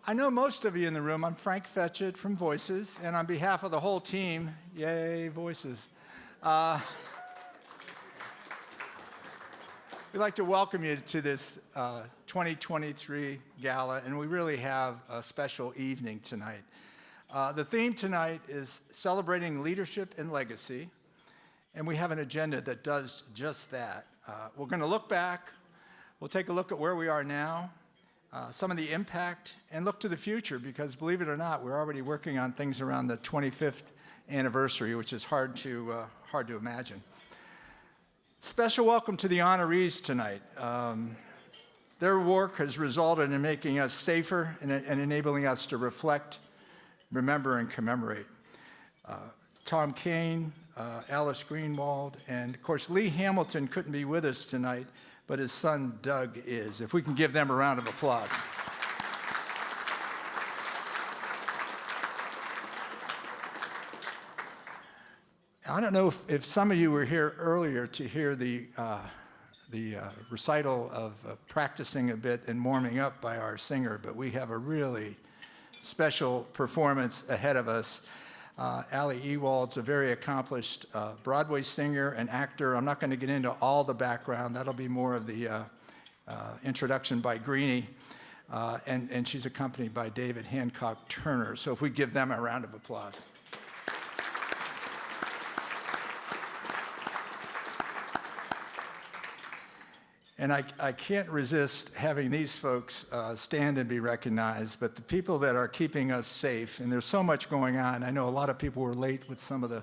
I know most of you in the room. I'm Frank Fetchett from Voices, and on behalf of the whole team, yay, Voices, we'd like to welcome you to this 2023 Gala, and we really have a special evening tonight. The theme tonight is celebrating leadership and legacy, and we have an agenda that does just that. We're going to look back, we'll take a look at where we are now, some of the impact, and look to the future, because believe it or not, we're already working on things around the 25th anniversary, which is hard to imagine. Special welcome to the honorees tonight. Their work has resulted in making us safer and enabling us to reflect, remember, and commemorate. Tom Kean, Alice Greenwald, and of course Lee Hamilton couldn't be with us tonight, but his son Doug is. If we can give them a round of applause. I don't know if some of you were here earlier to hear the recital of practicing a bit and warming up by our singer, but we have a really special performance ahead of us. Ali Ewald's a very accomplished Broadway singer and actor. I'm not going to get into all the background. That'll be more of the introduction by Greenie. And she's accompanied by David Hancock Turner. So if we give them a round of applause. And I can't resist having these folks stand and be recognized, but the people that are keeping us safe, and there's so much going on. I know a lot of people were late with some of the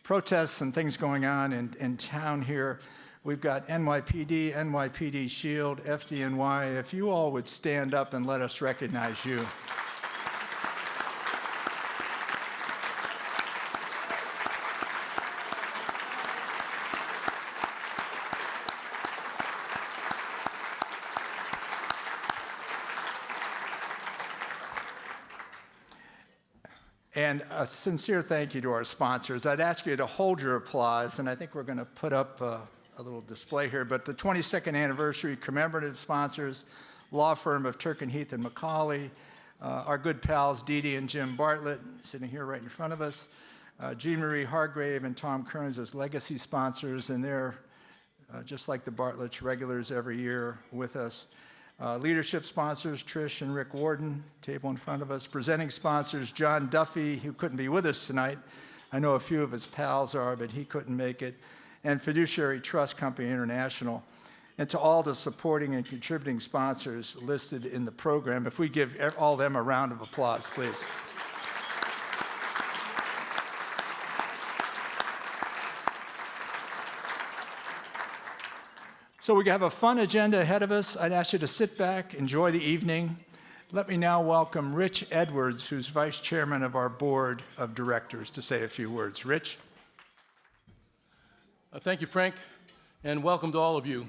protests and things going on in town here. We've got NYPD, NYPD Shield, FDNY. If you all would stand up and let us recognize you. And a sincere thank you to our sponsors. I'd ask you to hold your applause, and I think we're going to put up a little display here, but the 22nd anniversary commemorative sponsors, law firm of Turk & Heath and McCauley, our good pals Dee Dee and Jim Bartlett, sitting here right in front of us, Jean Marie Hargrave and Tom Kearns as legacy sponsors, and they're just like the Bartletts, regulars every year with us. Leadership sponsors, Trish and Rick Warden, table in front of us. Presenting sponsors, John Duffy, who couldn't be with us tonight. I know a few of his pals are, but he couldn't make it. And Fiduciary Trust Company International. And to all the supporting and contributing sponsors listed in the program, if we give all them a round of applause, please. So we have a fun agenda ahead of us. I'd ask you to sit back, enjoy the evening. Let me now welcome Rich Edwards, who's Vice Chairman of our Board of Directors, to say a few words. Rich? Thank you, Frank, and welcome to all of you.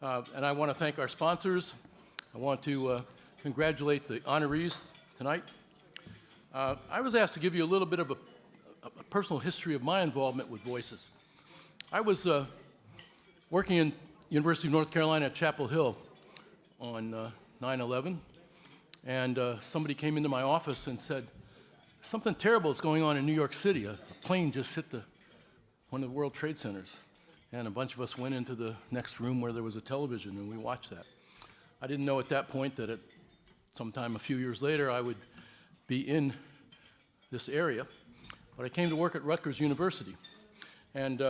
And I want to thank our sponsors. I want to congratulate the honorees tonight. I was asked to give you a little bit of a personal history of my involvement with Voices. I was working in University of North Carolina at Chapel Hill on 9/11, and somebody came into my office and said, something terrible is going on in New York City. A plane just hit one of the World Trade Centers, and a bunch of us went into the next room where there was a television, and we watched that. I didn't know at that point that sometime a few years later I would be in this area, but I came to work at Rutgers University, and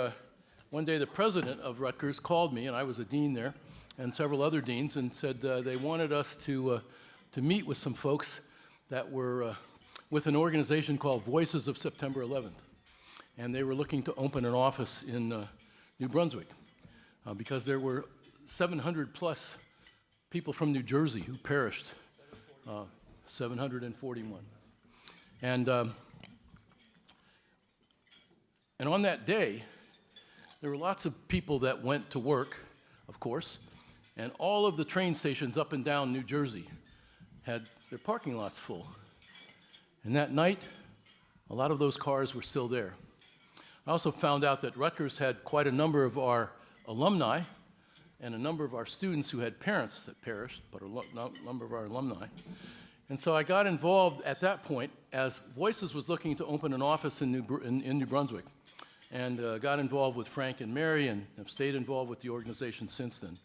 one day the president of Rutgers called me, and I was a dean there, and several other deans, and said they wanted us to meet with some folks that were with an organization called Voices of September 11th. And they were looking to open an office in New Brunswick because there were 700 plus people from New Jersey who perished, 741. And on that day, there were lots of people that went to work, of course, and all of the train stations up and down New Jersey had their parking lots full. And that night, a lot of those cars were still there. I also found out that Rutgers had quite a number of our alumni and a number of our students who had parents that perished, but a number of our alumni. And so I got involved at that point as Voices was looking to open an office in New Brunswick, and got involved with Frank and Mary and have stayed involved with the organization since then.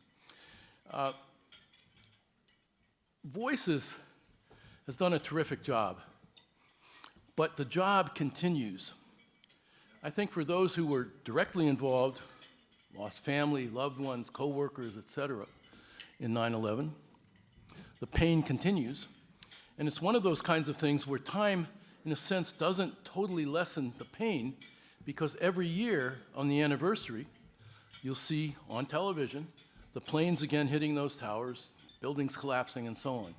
Voices has done a terrific job, but the job continues. I think for those who were directly involved, lost family, loved ones, coworkers, etc., in 9/11, the pain continues. And it's one of those kinds of things where time, in a sense, doesn't totally lessen the pain, because every year on the anniversary, you'll see on television the planes again hitting those towers, buildings collapsing, and so on.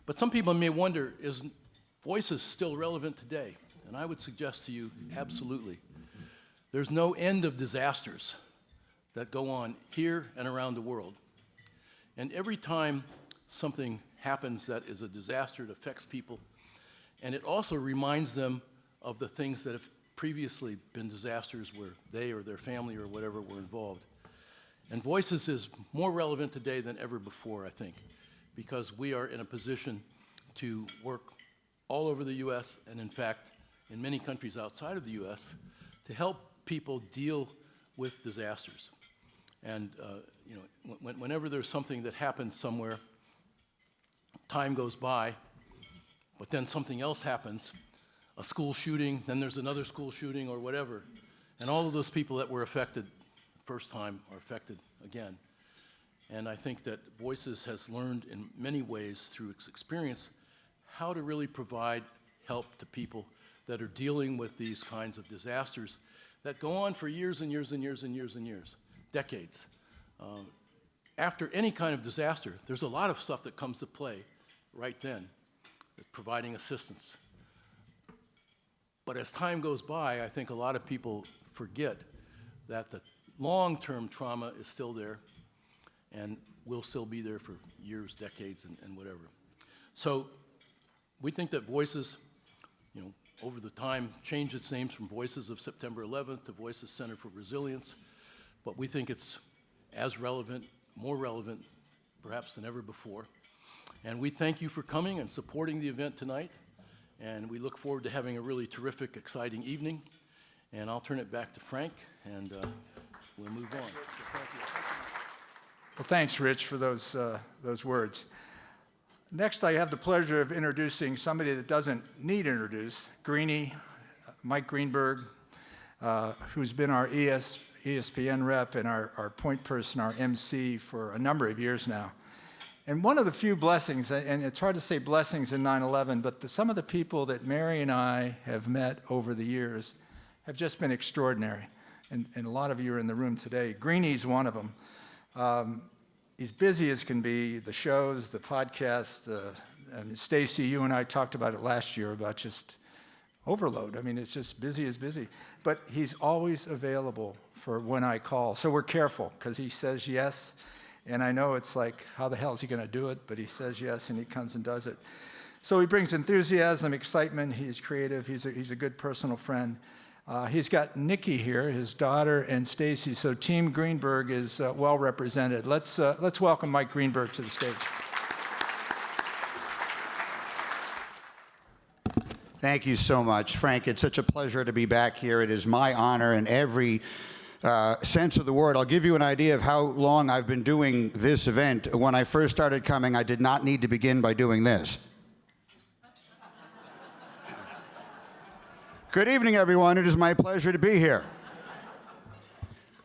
But some people may wonder, is Voices still relevant today? And I would suggest to you, absolutely. There's no end of disasters that go on here and around the world. And every time something happens that is a disaster, it affects people, and it also reminds them of the things that have previously been disasters where they or their family or whatever were involved. And Voices is more relevant today than ever before, I think, because we are in a position to work all over the U.S. and, in fact, in many countries outside of the U.S. to help people deal with disasters. And whenever there's something that happens somewhere, time goes by, but then something else happens, a school shooting, then there's another school shooting or whatever, and all of those people that were affected the first time are affected again. And I think that Voices has learned in many ways through its experience how to really provide help to people that are dealing with these kinds of disasters that go on for years and years and years and years and years, decades. After any kind of disaster, there's a lot of stuff that comes to play right then, providing assistance. But as time goes by, I think a lot of people forget that the long-term trauma is still there and will still be there for years, decades, and whatever. So we think that Voices, over the time, changed its names from Voices of September 11th to Voices Center for Resilience, but we think it's as relevant, more relevant, perhaps than ever before. And we thank you for coming and supporting the event tonight, and we look forward to having a really terrific, exciting evening. And I'll turn it back to Frank, and we'll move on. Well, thanks, Rich, for those words. Next, I have the pleasure of introducing somebody that doesn't need introduced, Greenie, Mike Greenberg, who's been our ESPN rep and our point person, our MC, for a number of years now. And one of the few blessings, and it's hard to say blessings in 9/11, but some of the people that Mary and I have met over the years have just been extraordinary. And a lot of you are in the room today. Greenie's one of them. He's busy as can be, the shows, the podcasts, Stacy, you and I talked about it last year about just overload. I mean, it's just busy as busy. But he's always available for when I call. So we're careful, because he says yes. And I know it's like, how the hell is he going to do it? But he says yes, and he comes and does it. So he brings enthusiasm, excitement. He's creative. He's a good personal friend. He's got Nikki here, his daughter, and Stacy. So Team Greenberg is well represented. Let's welcome Mike Greenberg to the stage. Thank you so much, Frank. It's such a pleasure to be back here. It is my honor in every sense of the word. I'll give you an idea of how long I've been doing this event. When I first started coming, I did not need to begin by doing this. Good evening, everyone. It is my pleasure to be here.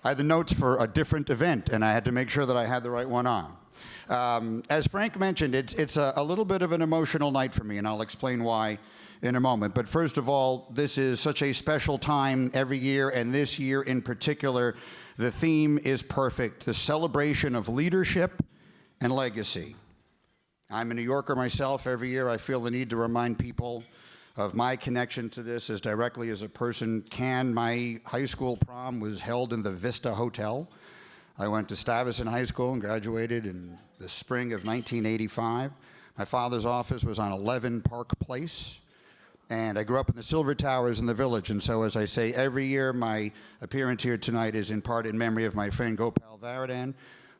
I had the notes for a different event, and I had to make sure that I had the right one on. As Frank mentioned, it's a little bit of an emotional night for me, and I'll explain why in a moment. But first of all, this is such a special time every year, and this year in particular, the theme is perfect: the celebration of leadership and legacy. I'm a New Yorker myself. Every year I feel the need to remind people of my connection to this as directly as a person can. My high school prom was held in the Vista Hotel. I went to Stuyvesant High School and graduated in the spring of 1985. My father's office was on 11 Park Place. And I grew up in the Silver Towers in the Village. And so, as I say, every year my appearance here tonight is in part in memory of my friend Gopal Varadan,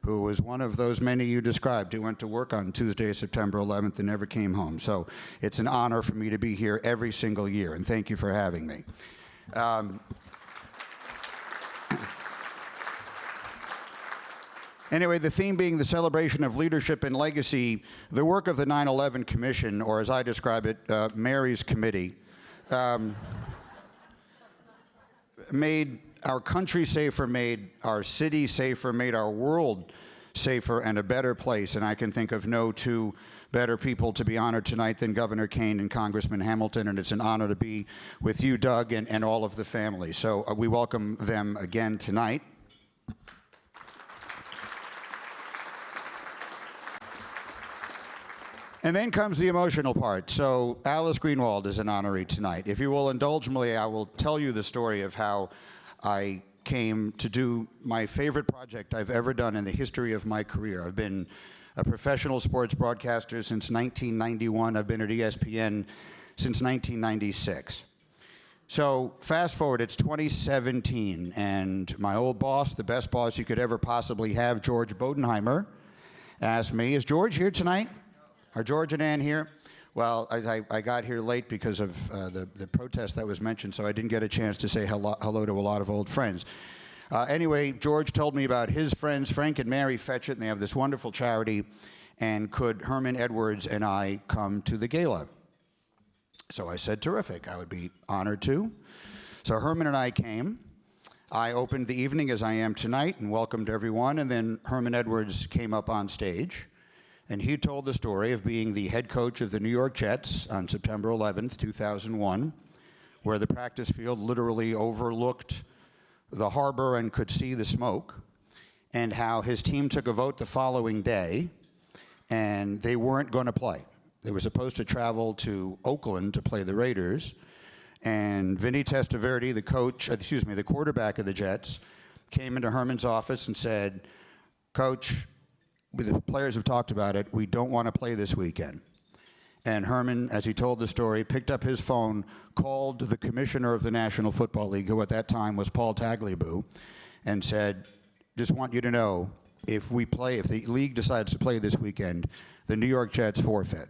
who was one of those many you described who went to work on Tuesday, September 11th and never came home. So it's an honor for me to be here every single year, and thank you for having me. Anyway, the theme being the celebration of leadership and legacy, the work of the 9/11 Commission, or as I describe it, Mary's Committee, made our country safer, made our city safer, made our world safer and a better place. And I can think of no two better people to be honored tonight than Governor Kean and Congressman Hamilton, and it's an honor to be with you, Doug, and all of the family. So we welcome them again tonight. And then comes the emotional part. So Alice Greenwald is an honoree tonight. If you will indulge me, I will tell you the story of how I came to do my favorite project I've ever done in the history of my career. I've been a professional sports broadcaster since 1991. I've been at ESPN since 1996. So fast forward, it's 2017, and my old boss, the best boss you could ever possibly have, George Bodenheimer, asked me, is George here tonight? Are George and Ann here? Well, I got here late because of the protest that was mentioned, so I didn't get a chance to say hello to a lot of old friends. Anyway, George told me about his friends, Frank and Mary Fetchit, and they have this wonderful charity, and could Herman Edwards and I come to the gala? So I said, terrific, I would be honored to. So Herman and I came. I opened the evening as I am tonight and welcomed everyone, and then Herman Edwards came up on stage. And he told the story of being the head coach of the New York Jets on September 11th, 2001, where the practice field literally overlooked the harbor and could see the smoke, and how his team took a vote the following day, and they weren't going to play. They were supposed to travel to Oakland to play the Raiders, and Vinny Testaverde, the quarterback of the Jets, came into Herman's office and said, Coach, the players have talked about it, we don't want to play this weekend. And Herman, as he told the story, picked up his phone, called the commissioner of the National Football League, who at that time was Paul Tagliabue, and said, just want you to know, if the league decides to play this weekend, the New York Jets forfeit.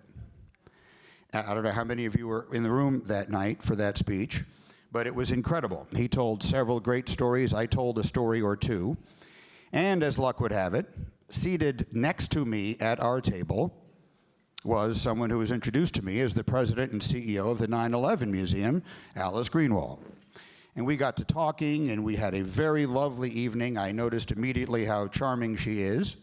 I don't know how many of you were in the room that night for that speech, but it was incredible. He told several great stories. I told a story or two. And as luck would have it, seated next to me at our table was someone who was introduced to me as the president and CEO of the 9/11 Museum, Alice Greenwald. And we got to talking, and we had a very lovely evening. I noticed immediately how charming she is.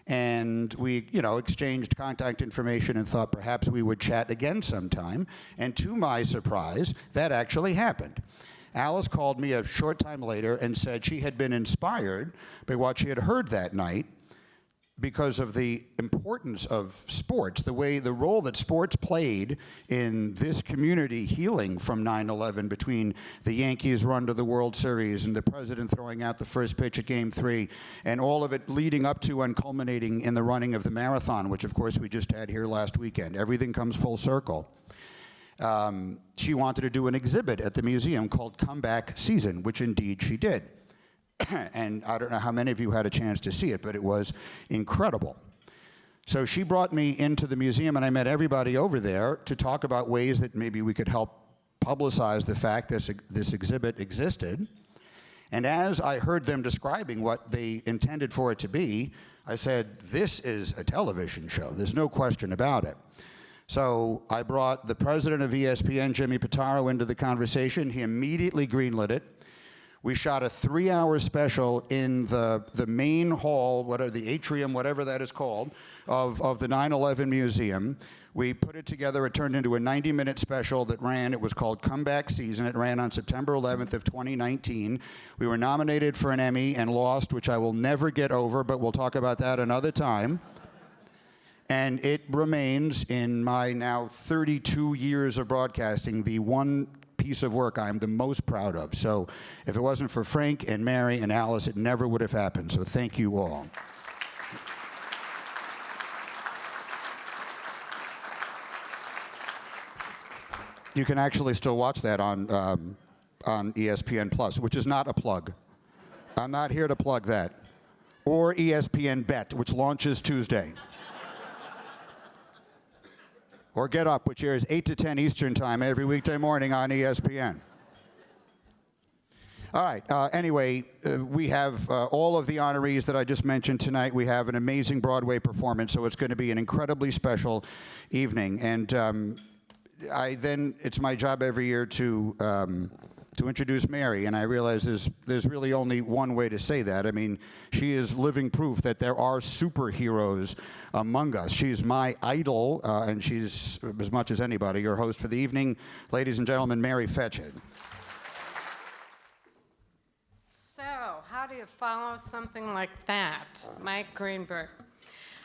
And we, exchanged contact information and thought perhaps we would chat again sometime. And to my surprise, that actually happened. Alice called me a short time later and said she had been inspired by what she had heard that night because of the importance of sports, the role that sports played in this community healing from 9/11, between the Yankees' run to the World Series and the president throwing out the first pitch at Game 3, and all of it leading up to and culminating in the running of the marathon, which of course we just had here last weekend. Everything comes full circle. She wanted to do an exhibit at the museum called Comeback Season, which indeed she did. And I don't know how many of you had a chance to see it, but it was incredible. So she brought me into the museum, and I met everybody over there to talk about ways that maybe we could help publicize the fact that this exhibit existed. And as I heard them describing what they intended for it to be, I said, this is a television show. There's no question about it. So I brought the president of ESPN, Jimmy Pitaro, into the conversation. He immediately greenlit it. We shot a 3-hour special in the main hall, the atrium, whatever that is called, of the 9/11 Museum. We put it together. It turned into a 90-minute special that ran. It was called Comeback Season. It ran on September 11th of 2019. We were nominated for an Emmy and lost, which I will never get over, but we'll talk about that another time. And it remains, in my now 32 years of broadcasting, the one piece of work I'm the most proud of. So if it wasn't for Frank and Mary and Alice, it never would have happened. So thank you all. You can actually still watch that on ESPN Plus, which is not a plug. I'm not here to plug that. or ESPN Bet, which launches Tuesday. Or Get Up, which airs 8 to 10 Eastern Time every weekday morning on ESPN. All right. Anyway, we have all of the honorees that I just mentioned tonight. We have an amazing Broadway performance, so it's going to be an incredibly special evening. And it's my job every year to introduce Mary, and I realize there's really only one way to say that. I mean, she is living proof that there are superheroes among us. She's my idol, and she's, as much as anybody, your host for the evening. Ladies and gentlemen, Mary Fetchhead. So, how do you follow something like that? Mike Greenberg.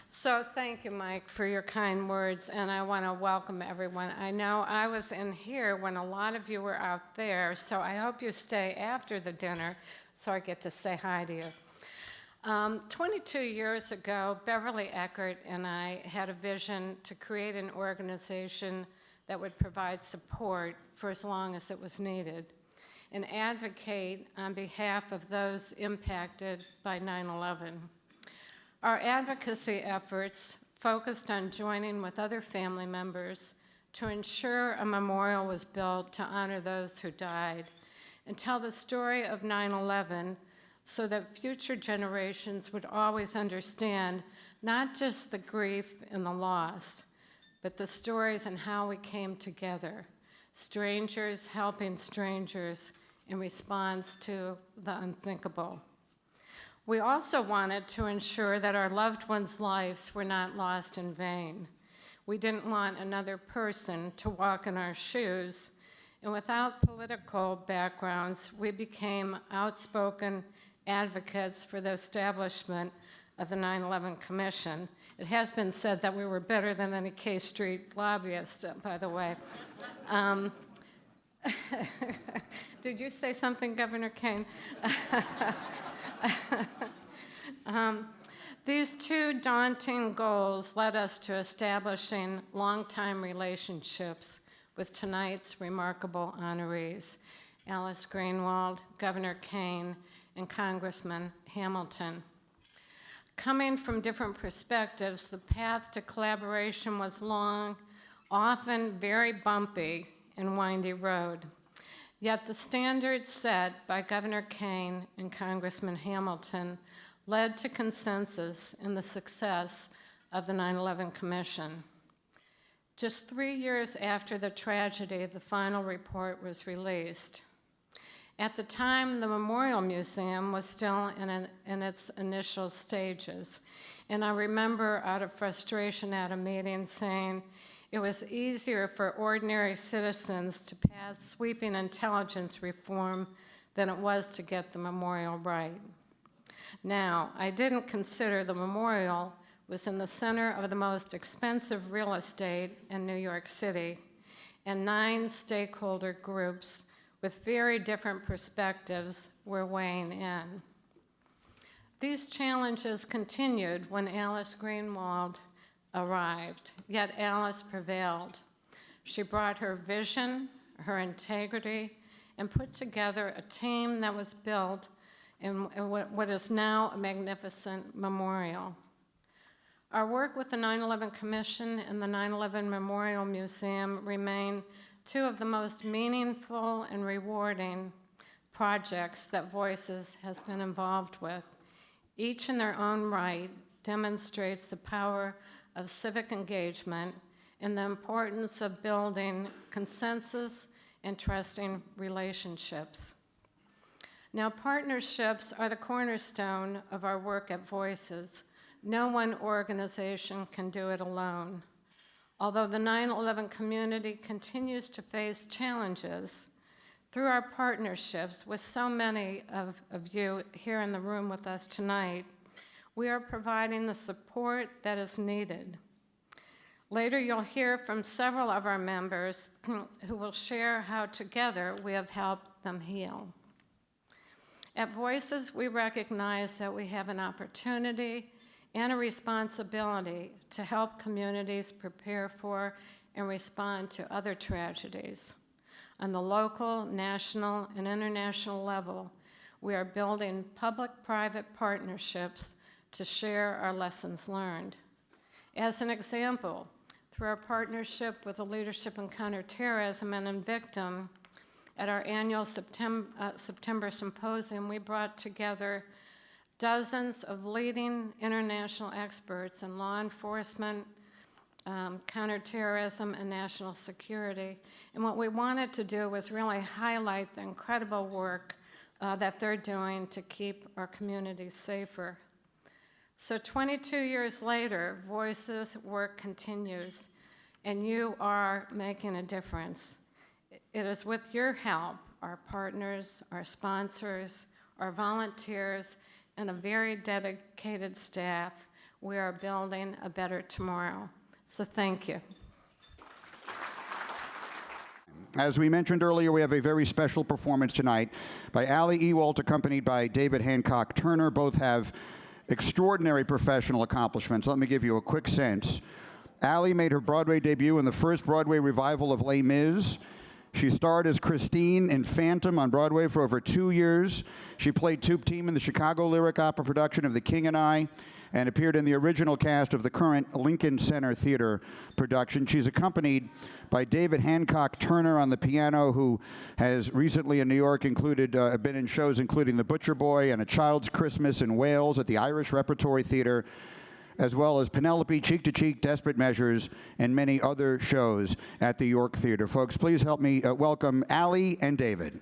So thank you, Mike, for your kind words, and I want to welcome everyone. I know I was in here when a lot of you were out there, so I hope you stay after the dinner so I get to say hi to you. 22 years ago, Beverly Eckert and I had a vision to create an organization that would provide support for as long as it was needed and advocate on behalf of those impacted by 9/11. Our advocacy efforts focused on joining with other family members to ensure a memorial was built to honor those who died and tell the story of 9/11 so that future generations would always understand not just the grief and the loss, but the stories and how we came together, strangers helping strangers in response to the unthinkable. We also wanted to ensure that our loved ones' lives were not lost in vain. We didn't want another person to walk in our shoes, and without political backgrounds, we became outspoken advocates for the establishment of the 9/11 Commission. It has been said that we were better than any K Street lobbyist, by the way. Did you say something, Governor Kean? These two daunting goals led us to establishing long-time relationships with tonight's remarkable honorees, Alice Greenwald, Governor Kean, and Congressman Hamilton. Coming from different perspectives, the path to collaboration was long, often very bumpy and windy road. Yet the standards set by Governor Kean and Congressman Hamilton led to consensus in the success of the 9/11 Commission. Just 3 years after the tragedy, the final report was released. At the time, the Memorial Museum was still in its initial stages, and I remember out of frustration at a meeting saying, it was easier for ordinary citizens to pass sweeping intelligence reform than it was to get the memorial right. Now, I didn't consider the memorial was in the center of the most expensive real estate in New York City, and 9 stakeholder groups with very different perspectives were weighing in. These challenges continued when Alice Greenwald arrived, yet Alice prevailed. She brought her vision, her integrity, and put together a team that was built in what is now a magnificent memorial. Our work with the 9/11 Commission and the 9/11 Memorial Museum remain two of the most meaningful and rewarding projects that Voices has been involved with. Each in their own right demonstrates the power of civic engagement and the importance of building consensus and trusting relationships. Now, partnerships are the cornerstone of our work at Voices. No one organization can do it alone. Although the 9/11 community continues to face challenges, through our partnerships with so many of you here in the room with us tonight, we are providing the support that is needed. Later, you'll hear from several of our members who will share how together we have helped them heal. At Voices, we recognize that we have an opportunity and a responsibility to help communities prepare for and respond to other tragedies. On the local, national, and international level, we are building public-private partnerships to share our lessons learned. As an example, through our partnership with the Leadership in Counterterrorism and Victim, at our annual September symposium, we brought together dozens of leading international experts in law enforcement, counterterrorism, and national security. And what we wanted to do was really highlight the incredible work that they're doing to keep our communities safer. So 22 years later, Voices work continues, and you are making a difference. It is with your help, our partners, our sponsors, our volunteers, and a very dedicated staff, we are building a better tomorrow. So thank you. As we mentioned earlier, we have a very special performance tonight by Allie Ewald, accompanied by David Hancock Turner. Both have extraordinary professional accomplishments. Let me give you a quick sense. Allie made her Broadway debut in the first Broadway revival of Les Mis. She starred as Christine in Phantom on Broadway for over 2 years. She played tube team in the Chicago Lyric Opera production of The King and I, and appeared in the original cast of the current Lincoln Center Theater production. She's accompanied by David Hancock Turner on the piano, who has recently in New York been in shows including The Butcher Boy and A Child's Christmas in Wales at the Irish Repertory Theater, as well as Penelope, Cheek to Cheek, Desperate Measures, and many other shows at the York Theater. Folks, please help me welcome Allie and David.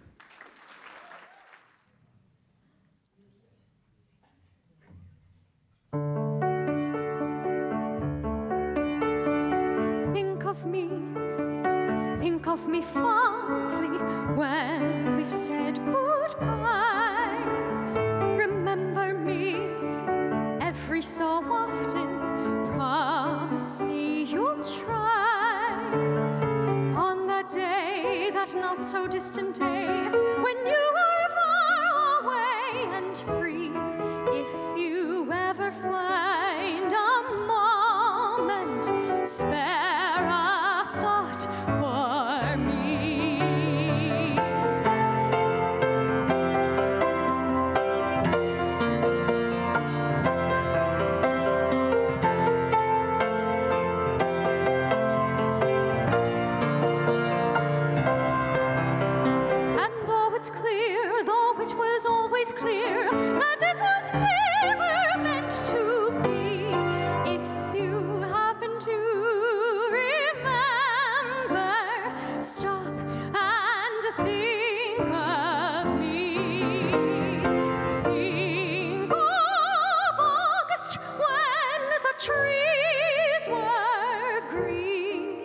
Think of me fondly when we've said goodbye. Remember me every so often. Promise me you'll try. On that day, that not so distant day, when you are far away and free, if you ever find a moment, spare a thought for me. And though it's clear, though it was always clear, that this was never meant to be, if you happen to remember, stop and think of me. Think of August when the trees were green.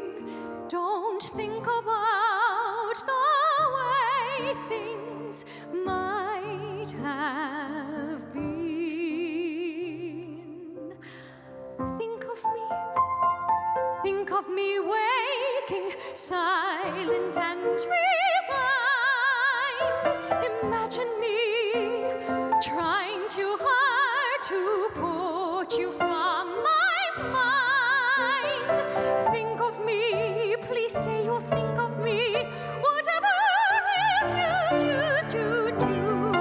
Don't think about the way things might have been. Think of me waking, silent and resigned. Imagine me trying too hard to put you from my mind. Think of me, please say you'll think of me, whatever else you choose to do.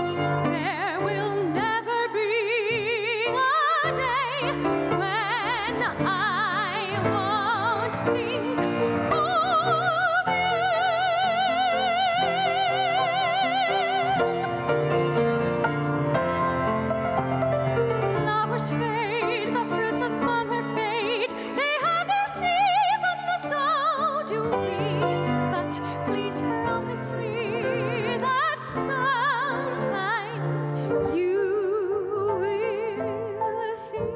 There will never be a day when I won't think of you. Flowers fade, the fruits of summer fade. They have their season, so do we. But please promise me that sometimes you will think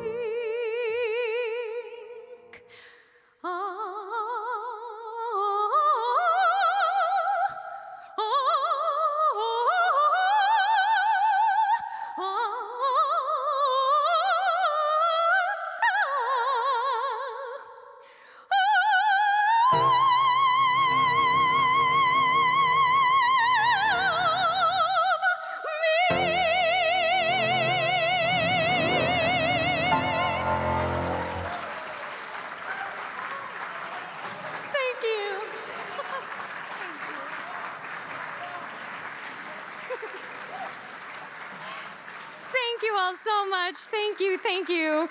Thank you. Thank you all so much. Thank Thank you.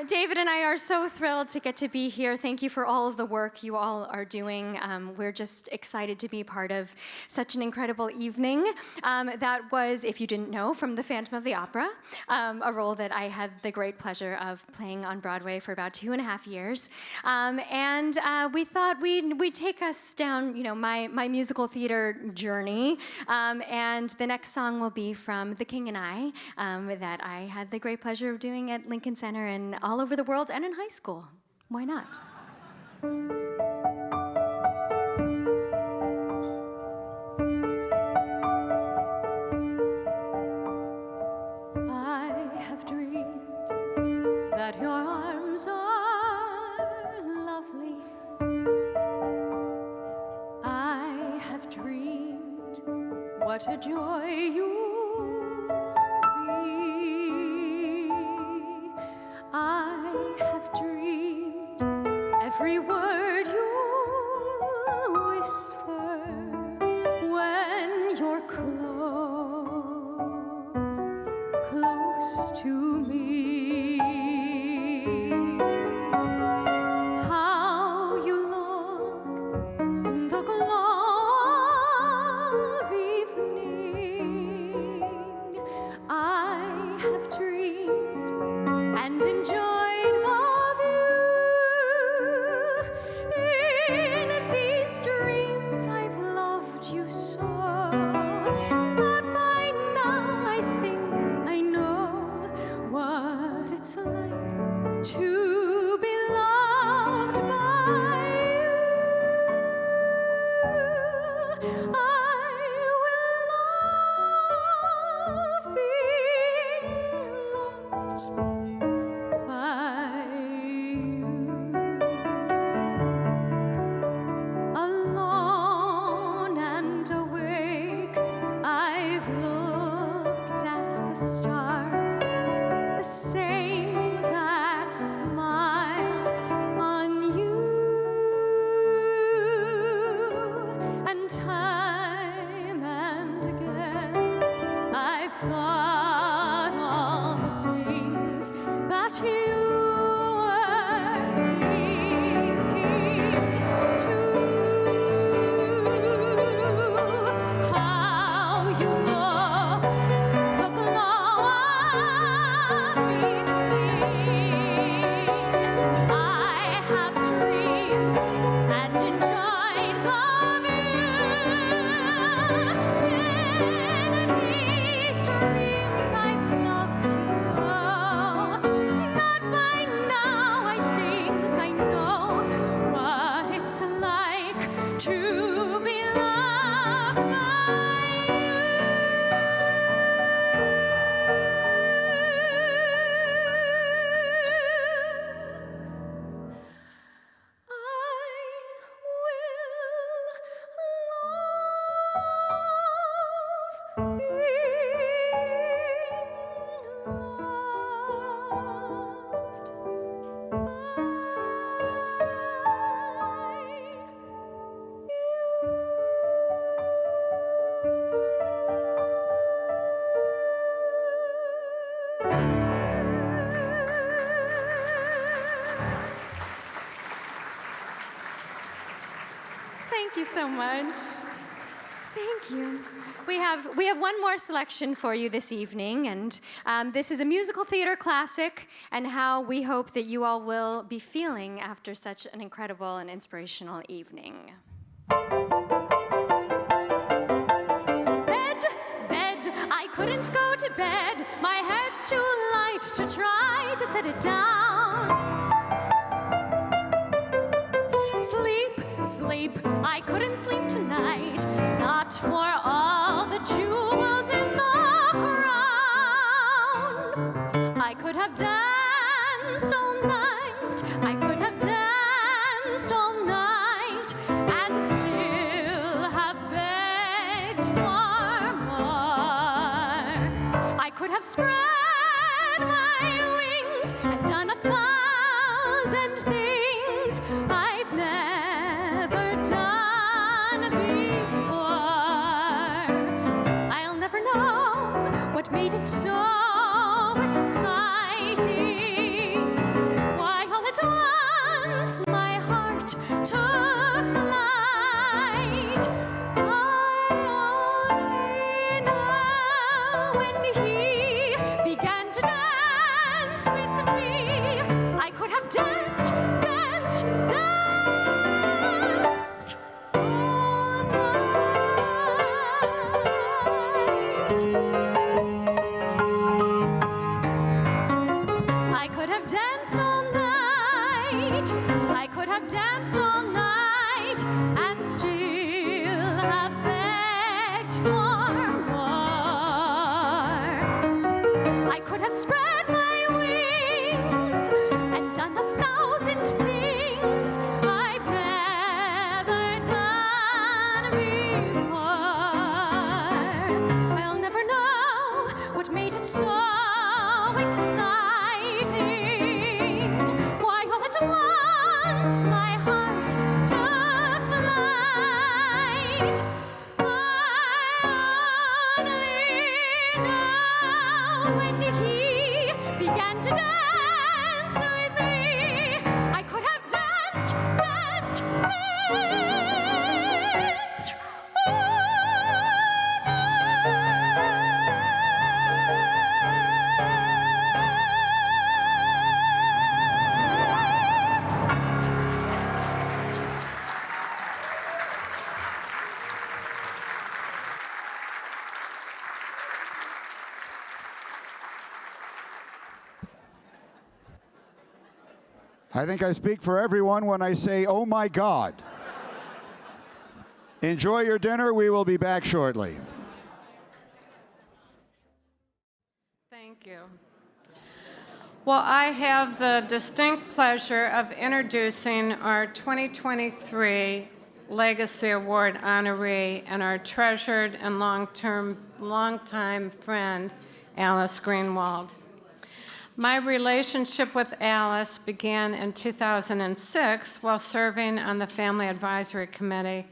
David and I are so thrilled to get to be here. Thank you for all of the work you all are doing. We're just excited to be part of such an incredible evening. That was, if you didn't know, from The Phantom of the Opera, a role that I had the great pleasure of playing on Broadway for about 2.5 years. And we thought we'd take us down, my musical theater journey. And the next song will be from The King and I, that I had the great pleasure of doing at Lincoln Center and all over the world and in high school. Why not? I have dreamed that your arms are lovely. I have dreamed what a joy you'll be. I have dreamed every word you whisper when you're close to me. How you look in the glow of evening. I have dreamed and enjoyed the view. In these dreams I've loved you so, but by now I think I know what it's like to be loved by you. I will love being loved by you. Alone and awake, I've looked at the stars, the same that smiled on you. And time and again, I've thought all the things that you were thinking too. How you look, the glow of evening. I have dreamed and enjoyed the view. In these dreams I've loved you so, not by now I think I know what it's like to be loved by Thank you so much. Thank you. We have one more selection for you this evening, and this is a musical theater classic, and how we hope that you all will be feeling after such an incredible and inspirational evening. Bed, I couldn't go to bed. My head's too light to try to set it down. Sleep, I couldn't sleep tonight, not for all the jewels in the crown. I could have danced all night, I could have danced all night, and still have begged for more. I could have spread my wings and done 1,000 things I've never done before. I'll never know what made it so exciting. have danced, danced, danced all night. I could have danced all night. I could have danced all night and still have begged for more. I could have spread my wings and done 1,000 things I've never done before. I'll never know what made it so exciting. Why all at once my heart took flight. I only know when he began to dance with me, I could have danced, danced, danced all night. I think I speak for everyone when I say, oh my God. Enjoy your dinner. We will be back shortly. Thank you. Well, I have the distinct pleasure of introducing our 2023 Legacy Award honoree and our treasured and longtime friend, Alice Greenwald. My relationship with Alice began in 2006 while serving on the Family Advisory Committee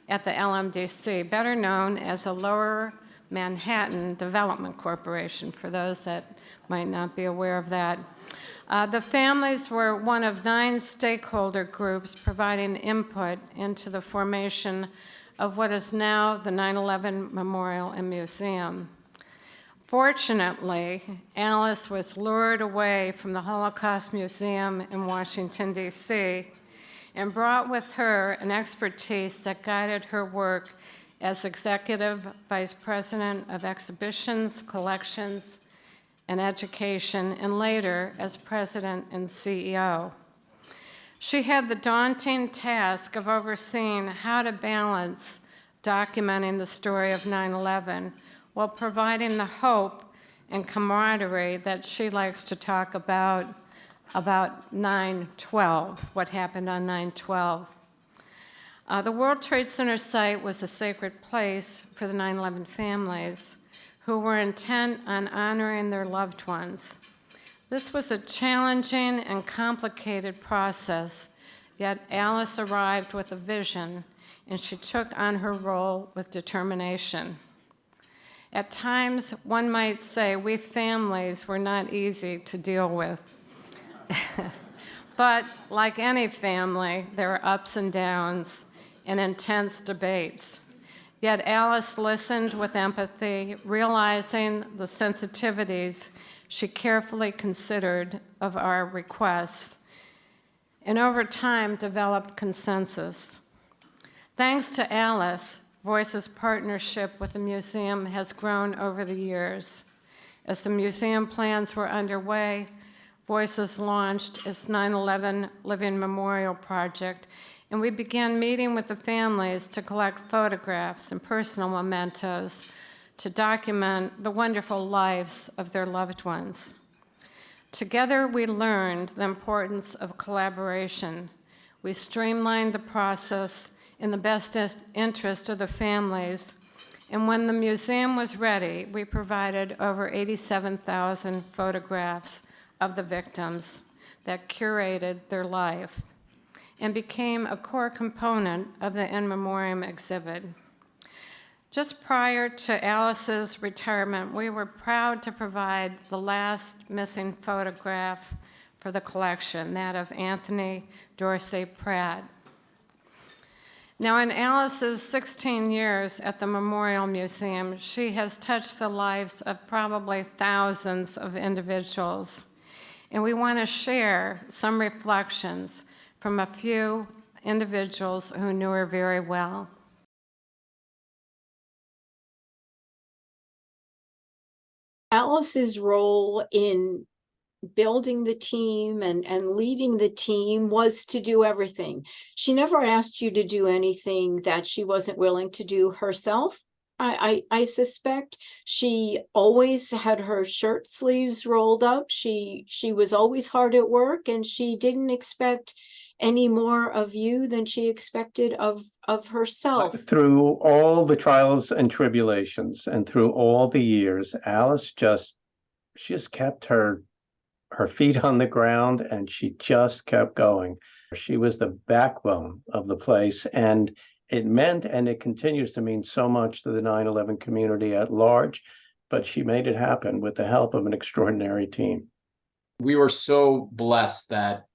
at the LMDC, better known as the Lower Manhattan Development Corporation, for those that might not be aware of that. The families were one of 9 stakeholder groups providing input into the formation of what is now the 9/11 Memorial and Museum. Fortunately, Alice was lured away from the Holocaust Museum in Washington, D.C., and brought with her an expertise that guided her work as Executive Vice President of Exhibitions, Collections, and Education, and later as President and CEO. She had the daunting task of overseeing how to balance documenting the story of 9/11 while providing the hope and camaraderie that she likes to talk about 9/12, what happened on 9/12. The World Trade Center site was a sacred place for the 9/11 families who were intent on honoring their loved ones. This was a challenging and complicated process, yet Alice arrived with a vision, and she took on her role with determination. At times, one might say we families were not easy to deal with. But like any family, there are ups and downs and intense debates. Yet Alice listened with empathy, realizing the sensitivities she carefully considered of our requests, and over time developed consensus. Thanks to Alice, Voice's partnership with the museum has grown over the years. As the museum plans were underway, Voices launched its 9/11 Living Memorial Project, and we began meeting with the families to collect photographs and personal mementos to document the wonderful lives of their loved ones. Together, we learned the importance of collaboration. We streamlined the process in the best interest of the families, and when the museum was ready, we provided over 87,000 photographs of the victims that curated their life and became a core component of the In Memoriam exhibit. Just prior to Alice's retirement, we were proud to provide the last missing photograph for the collection, that of Anthony Dorsey Pratt. Now, in Alice's 16 years at the Memorial Museum, she has touched the lives of probably thousands of individuals. and we want to share some reflections from a few individuals who knew her very well. Alice's role in building the team and leading the team was to do everything. She never asked you to do anything that she wasn't willing to do herself. I suspect she always had her shirt sleeves rolled up. She was always hard at work, and she didn't expect any more of you than she expected of herself. Through all the trials and tribulations and through all the years, Alice she just kept her feet on the ground, and she just kept going. She was the backbone of the place, and it meant, and it continues to mean so much to the 9/11 community at large, but she made it happen with the help of an extraordinary team. We were so blessed that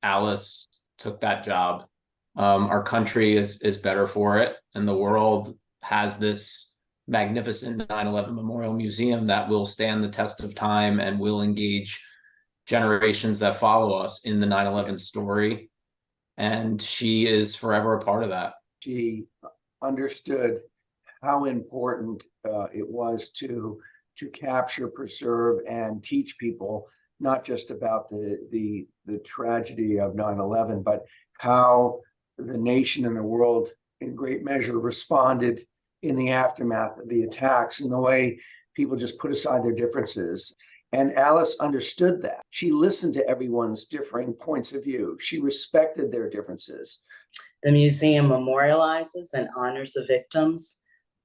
Alice took that job. Our country is better for it, and the world has this magnificent 9/11 Memorial Museum that will stand the test of time and will engage generations that follow us in the 9/11 story. And she is forever a part of that. She understood how important it was to capture, preserve, and teach people not just about the tragedy of 9/11, but how the nation and the world in great measure responded in the aftermath of the attacks, and the way people just put aside their differences. And Alice understood that. She listened to everyone's differing points of view. She respected their differences. The museum memorializes and honors the victims.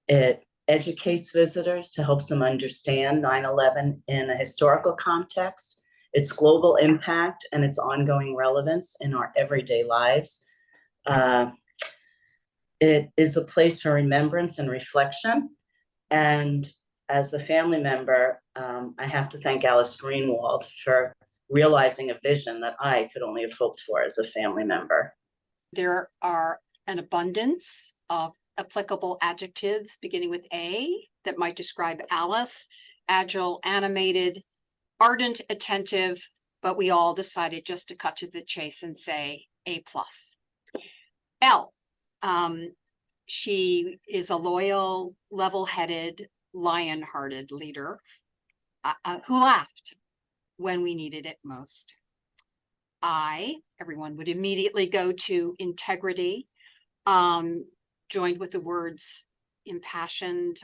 It educates visitors to help them understand 9/11 in a historical context, its global impact, and its ongoing relevance in our everyday lives. It is a place for remembrance and reflection. And as a family member, I have to thank Alice Greenwald for realizing a vision that I could only have hoped for as a family member. There are an abundance of applicable adjectives beginning with A that might describe Alice: agile, animated, ardent, attentive, but we all decided just to cut to the chase and say A+. L, she is a loyal, level-headed, lion-hearted leader who laughed when we needed it most. Everyone would immediately go to integrity, joined with the words impassioned,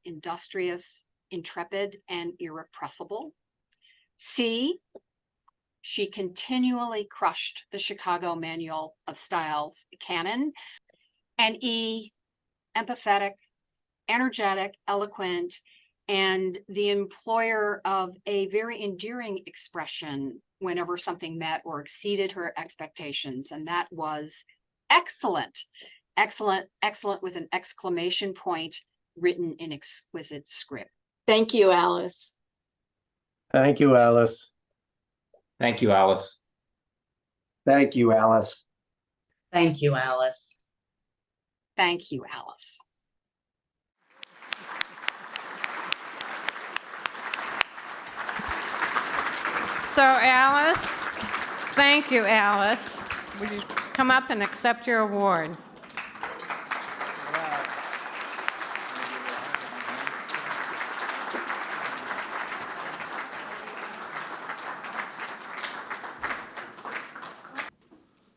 industrious, intrepid, and irrepressible. C, she continually crushed the Chicago Manual of Styles canon. And E, empathetic, energetic, eloquent, and the employer of a very endearing expression whenever something met or exceeded her expectations. And that was excellent, excellent, excellent, with an exclamation point written in exquisite script. Thank you, Alice. Thank you, Alice. Thank you, Alice. Thank you, Alice. Thank you, Alice. Thank you, Alice. So Alice, thank you, Alice. Would you come up and accept your award?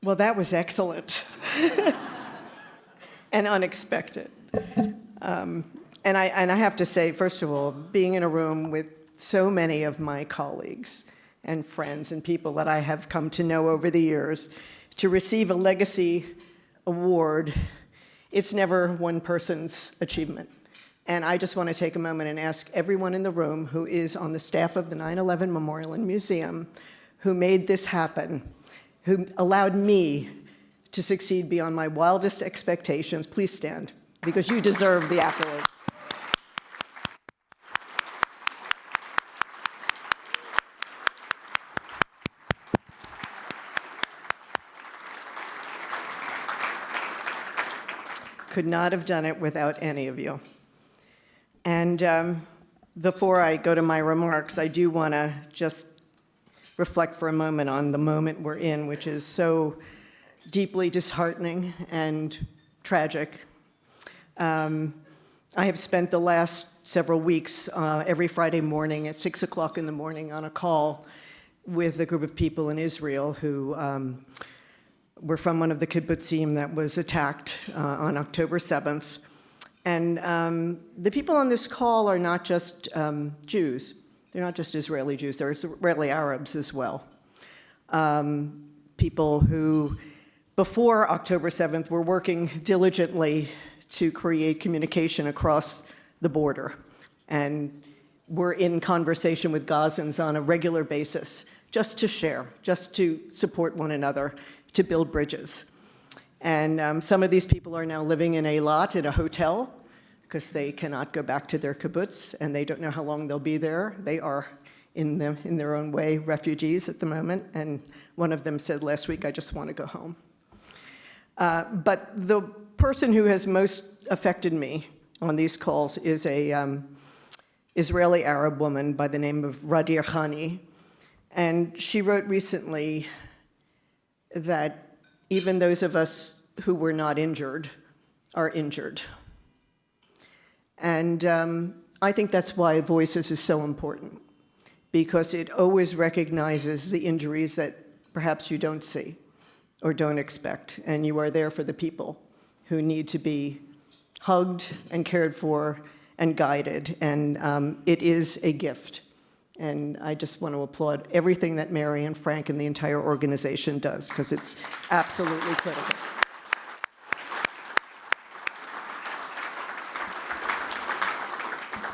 Well, that was excellent and unexpected. And I have to say, first of all, being in a room with so many of my colleagues and friends and people that I have come to know over the years, to receive a legacy award, it's never one person's achievement. And I just want to take a moment and ask everyone in the room who is on the staff of the 9/11 Memorial and Museum, who made this happen, who allowed me to succeed beyond my wildest expectations, please stand, because you deserve the accolade. Could not have done it without any of you. And before I go to my remarks, I do want to just reflect for a moment on the moment we're in, which is so deeply disheartening and tragic. I have spent the last several weeks every Friday morning at 6 o'clock in the morning on a call with a group of people in Israel who were from one of the kibbutzim that was attacked on October 7th. And the people on this call are not just Jews. They're not just Israeli Jews. They're Israeli Arabs as well. People who, before October 7th, were working diligently to create communication across the border. And we're in conversation with Gazans on a regular basis, just to share, just to support one another, to build bridges. And some of these people are now living in Eilat in a hotel because they cannot go back to their kibbutz and they don't know how long they'll be there. They are, in their own way, refugees at the moment. And one of them said last week, "I just want to go home." But the person who has most affected me on these calls is a Israeli Arab woman by the name of Radir Khani. And she wrote recently that even those of us who were not injured are injured. And I think that's why Voices is so important, because it always recognizes the injuries that perhaps you don't see or don't expect, and you are there for the people who need to be hugged and cared for and guided, and it is a gift. And I just want to applaud everything that Mary and Frank and the entire organization does, because it's absolutely critical.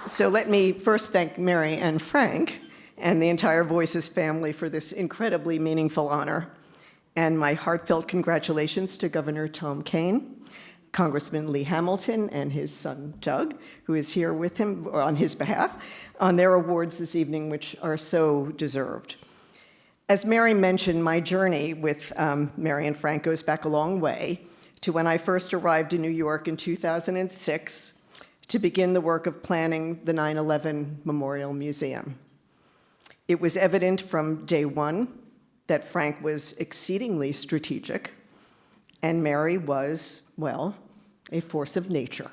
So let me first thank Mary and Frank and the entire Voices family for this incredibly meaningful honor. And my heartfelt congratulations to Governor Tom Kean, Congressman Lee Hamilton, and his son Doug, who is here with him on his behalf, on their awards this evening, which are so deserved. As Mary mentioned, my journey with Mary and Frank goes back a long way to when I first arrived in New York in 2006 to begin the work of planning the 9/11 Memorial Museum. It was evident from day one that Frank was exceedingly strategic, and Mary was, well, a force of nature.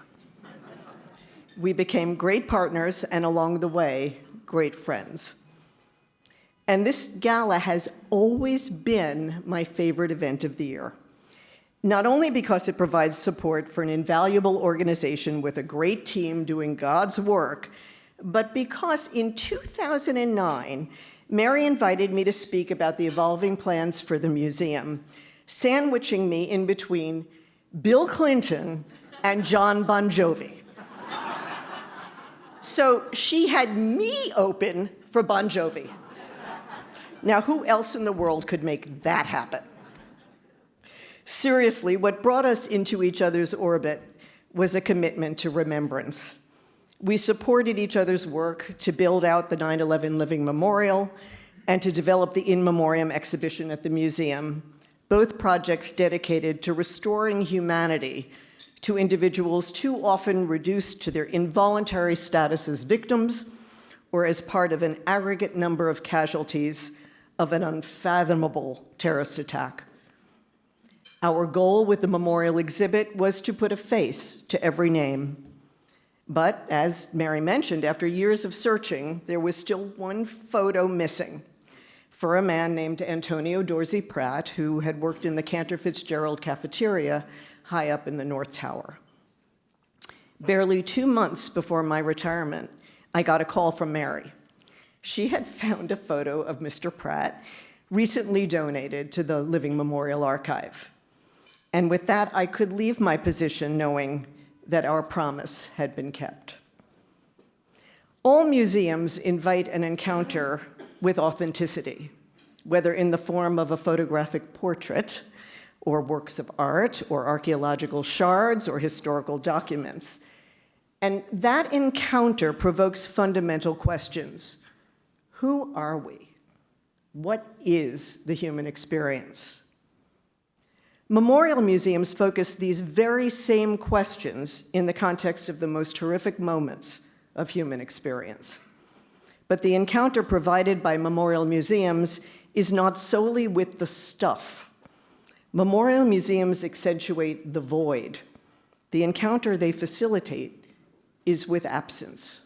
We became great partners, and along the way, great friends. And this gala has always been my favorite event of the year, not only because it provides support for an invaluable organization with a great team doing God's work, but because in 2009, Mary invited me to speak about the evolving plans for the museum, sandwiching me in between Bill Clinton and John Bon Jovi. So she had me open for Bon Jovi. Now, who else in the world could make that happen? Seriously, what brought us into each other's orbit was a commitment to remembrance. We supported each other's work to build out the 9/11 Living Memorial and to develop the In Memoriam exhibition at the museum, both projects dedicated to restoring humanity to individuals too often reduced to their involuntary status as victims or as part of an aggregate number of casualties of an unfathomable terrorist attack. Our goal with the memorial exhibit was to put a face to every name. But as Mary mentioned, after years of searching, there was still one photo missing for a man named Antonio Dorsey Pratt, who had worked in the Cantor Fitzgerald cafeteria high up in the North Tower. Barely 2 months before my retirement, I got a call from Mary. She had found a photo of Mr. Pratt, recently donated to the Living Memorial Archive. And with that, I could leave my position knowing that our promise had been kept. All museums invite an encounter with authenticity, whether in the form of a photographic portrait, or works of art, or archaeological shards, or historical documents. And that encounter provokes fundamental questions. Who are we? What is the human experience? Memorial museums focus these very same questions in the context of the most horrific moments of human experience. But the encounter provided by memorial museums is not solely with the stuff. Memorial museums accentuate the void. The encounter they facilitate is with absence.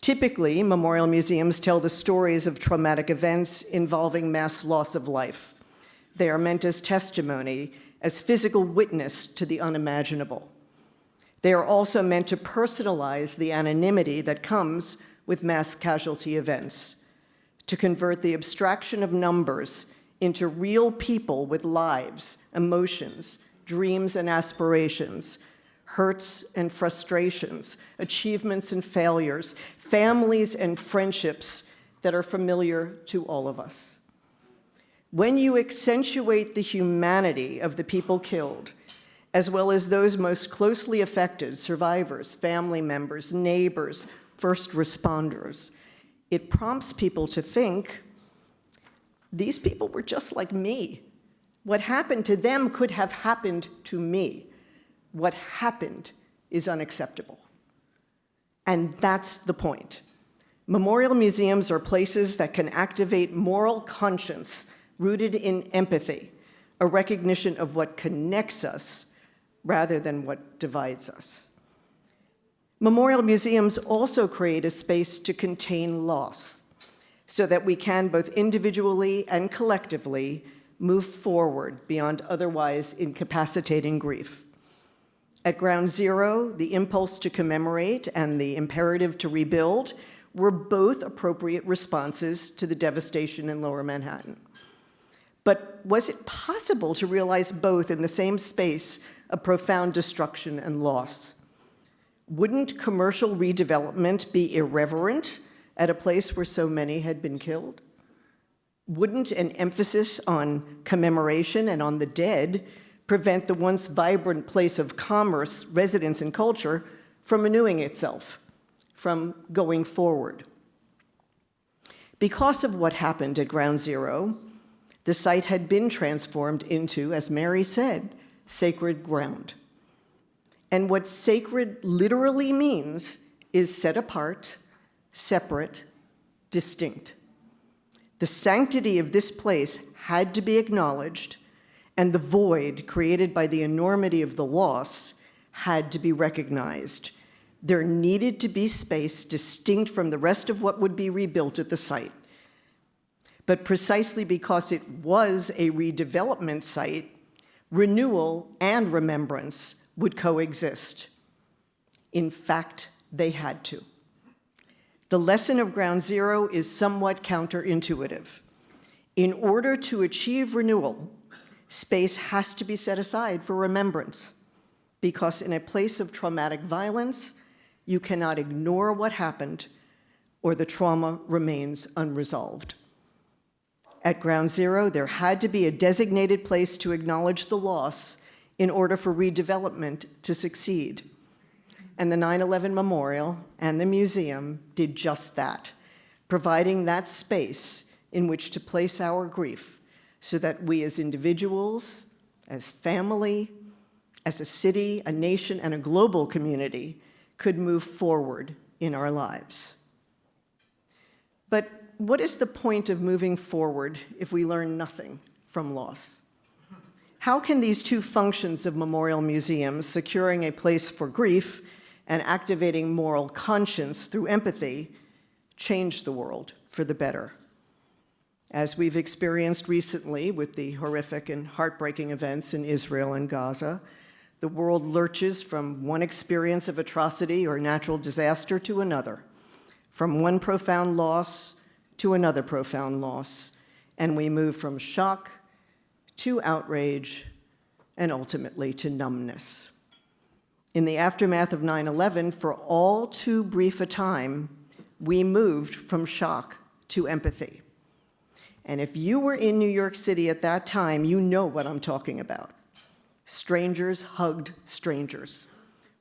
Typically, memorial museums tell the stories of traumatic events involving mass loss of life. They are meant as testimony, as physical witness to the unimaginable. They are also meant to personalize the anonymity that comes with mass casualty events, to convert the abstraction of numbers into real people with lives, emotions, dreams and aspirations, hurts and frustrations, achievements and failures, families and friendships that are familiar to all of us. When you accentuate the humanity of the people killed, as well as those most closely affected, survivors, family members, neighbors, first responders, it prompts people to think, these people were just like me. What happened to them could have happened to me. What happened is unacceptable. And that's the point. Memorial museums are places that can activate moral conscience rooted in empathy, a recognition of what connects us rather than what divides us. Memorial museums also create a space to contain loss so that we can both individually and collectively move forward beyond otherwise incapacitating grief. At Ground Zero, the impulse to commemorate and the imperative to rebuild were both appropriate responses to the devastation in Lower Manhattan. But was it possible to realize both in the same space of profound destruction and loss? Wouldn't commercial redevelopment be irreverent at a place where so many had been killed? Wouldn't an emphasis on commemoration and on the dead prevent the once vibrant place of commerce, residence, and culture from renewing itself, from going forward? Because of what happened at Ground Zero, the site had been transformed into, as Mary said, sacred ground. And what sacred literally means is set apart, separate, distinct. The sanctity of this place had to be acknowledged, and the void created by the enormity of the loss had to be recognized. There needed to be space distinct from the rest of what would be rebuilt at the site. But precisely because it was a redevelopment site, renewal and remembrance would coexist. In fact, they had to. The lesson of Ground Zero is somewhat counterintuitive. In order to achieve renewal, space has to be set aside for remembrance, because in a place of traumatic violence, you cannot ignore what happened, or the trauma remains unresolved. At Ground Zero, there had to be a designated place to acknowledge the loss in order for redevelopment to succeed. And the 9/11 Memorial and the museum did just that, providing that space in which to place our grief so that we as individuals, as family, as a city, a nation, and a global community could move forward in our lives. But what is the point of moving forward if we learn nothing from loss? How can these two functions of memorial museums, securing a place for grief and activating moral conscience through empathy, change the world for the better? As we've experienced recently with the horrific and heartbreaking events in Israel and Gaza, the world lurches from one experience of atrocity or natural disaster to another, from one profound loss to another profound loss, and we move from shock to outrage and ultimately to numbness. In the aftermath of 9/11, for all too brief a time, we moved from shock to empathy. And if you were in New York City at that time, you know what I'm talking about. Strangers hugged strangers.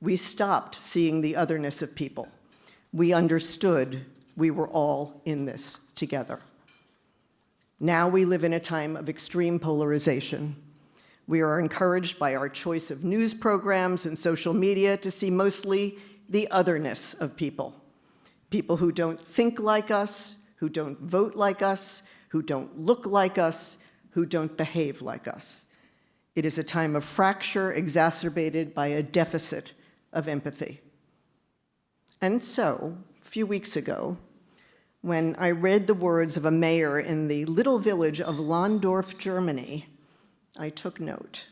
We stopped seeing the otherness of people. We understood we were all in this together. Now we live in a time of extreme polarization. We are encouraged by our choice of news programs and social media to see mostly the otherness of people. People who don't think like us, who don't vote like us, who don't look like us, who don't behave like us. It is a time of fracture exacerbated by a deficit of empathy. And so, a few weeks ago, when I read the words of a mayor in the little village of Landorf, Germany, I took note.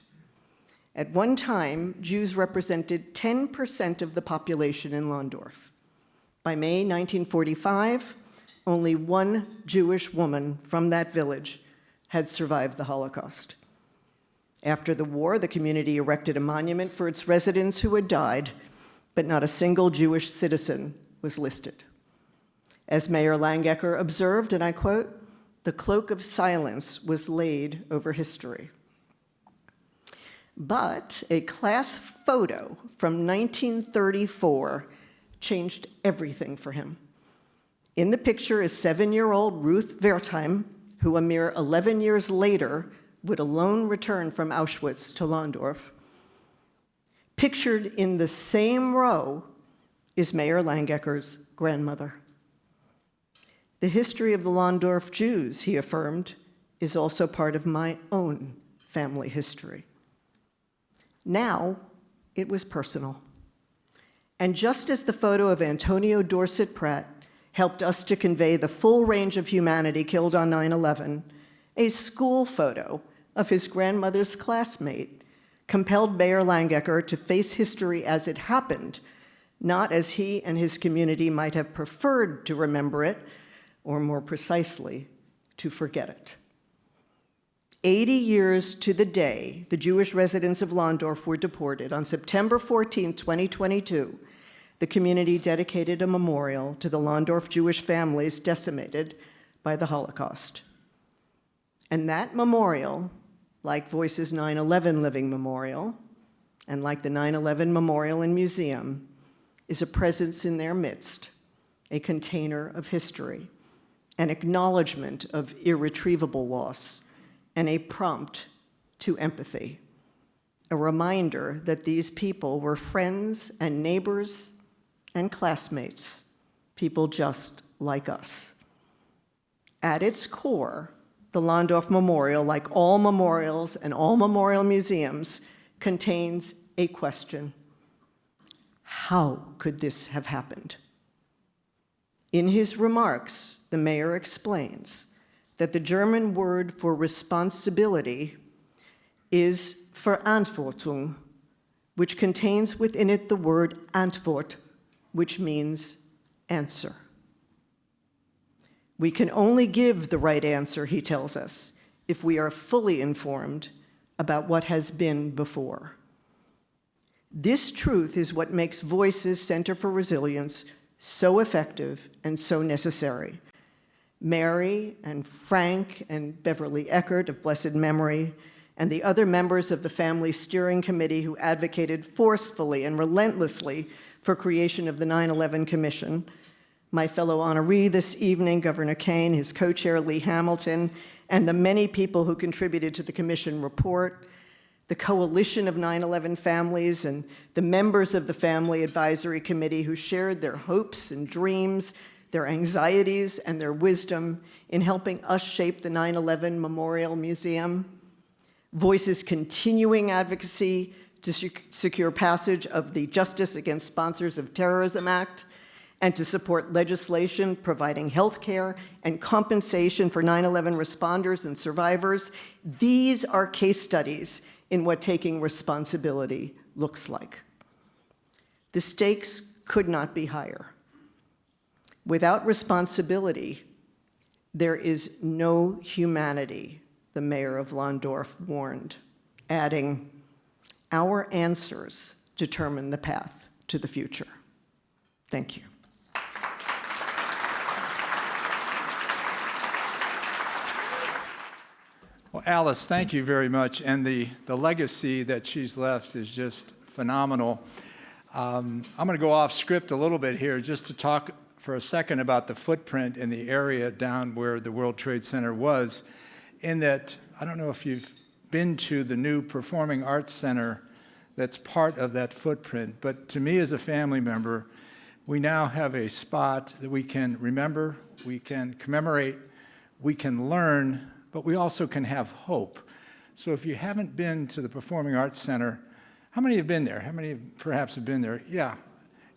At one time, Jews represented 10% of the population in Landorf. By May 1945, only one Jewish woman from that village had survived the Holocaust. After the war, the community erected a monument for its residents who had died, but not a single Jewish citizen was listed. As Mayor Langecker observed, and I quote, "The cloak of silence was laid over history." But a class photo from 1934 changed everything for him. In the picture is 7-year-old Ruth Wertheim, who a mere 11 years later would alone return from Auschwitz to Landorf. Pictured in the same row is Mayor Langecker's grandmother. The history of the Landorf Jews, he affirmed, is also part of my own family history. Now, it was personal. And just as the photo of Antonio Dorset Pratt helped us to convey the full range of humanity killed on 9/11, a school photo of his grandmother's classmate compelled Mayor Langecker to face history as it happened, not as he and his community might have preferred to remember it, or more precisely, to forget it. 80 years to the day the Jewish residents of Landorf were deported, on September 14, 2022, the community dedicated a memorial to the Landorf Jewish families decimated by the Holocaust. And that memorial, like Voices 9/11 Living Memorial, and like the 9/11 Memorial and Museum, is a presence in their midst, a container of history, an acknowledgement of irretrievable loss, and a prompt to empathy, a reminder that these people were friends and neighbors and classmates, people just like us. At its core, the Landorf Memorial, like all memorials and all memorial museums, contains a question: how could this have happened? In his remarks, the mayor explains that the German word for responsibility is Verantwortung, which contains within it the word Antwort, which means answer. We can only give the right answer, he tells us, if we are fully informed about what has been before. This truth is what makes Voices Center for Resilience so effective and so necessary. Mary and Frank and Beverly Eckert of blessed memory, and the other members of the Family Steering Committee who advocated forcefully and relentlessly for creation of the 9/11 Commission, my fellow honoree this evening, Governor Kean, his co-chair Lee Hamilton, and the many people who contributed to the commission report, the coalition of 9/11 families, and the members of the Family Advisory Committee who shared their hopes and dreams, their anxieties, and their wisdom in helping us shape the 9/11 Memorial Museum. Voices' continuing advocacy to secure passage of the Justice Against Sponsors of Terrorism Act, and to support legislation providing health care and compensation for 9/11 responders and survivors. These are case studies in what taking responsibility looks like. The stakes could not be higher. Without responsibility, there is no humanity, the mayor of Landorf warned, adding, "Our answers determine the path to the future." Thank you. Well, Alice, thank you very much. And the legacy that she's left is just phenomenal. I'm going to go off script a little bit here just to talk for a second about the footprint in the area down where the World Trade Center was, in that, I don't know if you've been to the new Performing Arts Center that's part of that footprint, but to me as a family member, we now have a spot that we can remember, we can commemorate, we can learn, but we also can have hope. So if you haven't been to the Performing Arts Center, how many have been there? How many perhaps have been there? Yeah.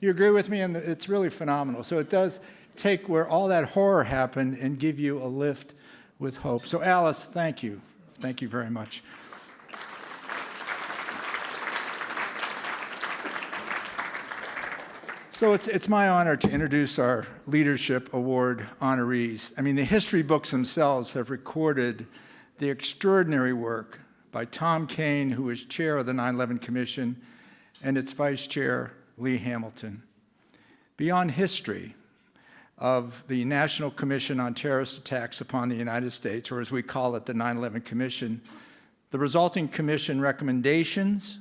You agree with me? And it's really phenomenal. So it does take where all that horror happened and give you a lift with hope. So Alice, thank you. Thank you very much. So it's my honor to introduce our Leadership Award honorees. I mean, the history books themselves have recorded the extraordinary work by Tom Kean, who is chair of the 9/11 Commission, and its vice chair, Lee Hamilton. Beyond history of the National Commission on Terrorist Attacks upon the United States, or as we call it, the 9/11 Commission, the resulting commission recommendations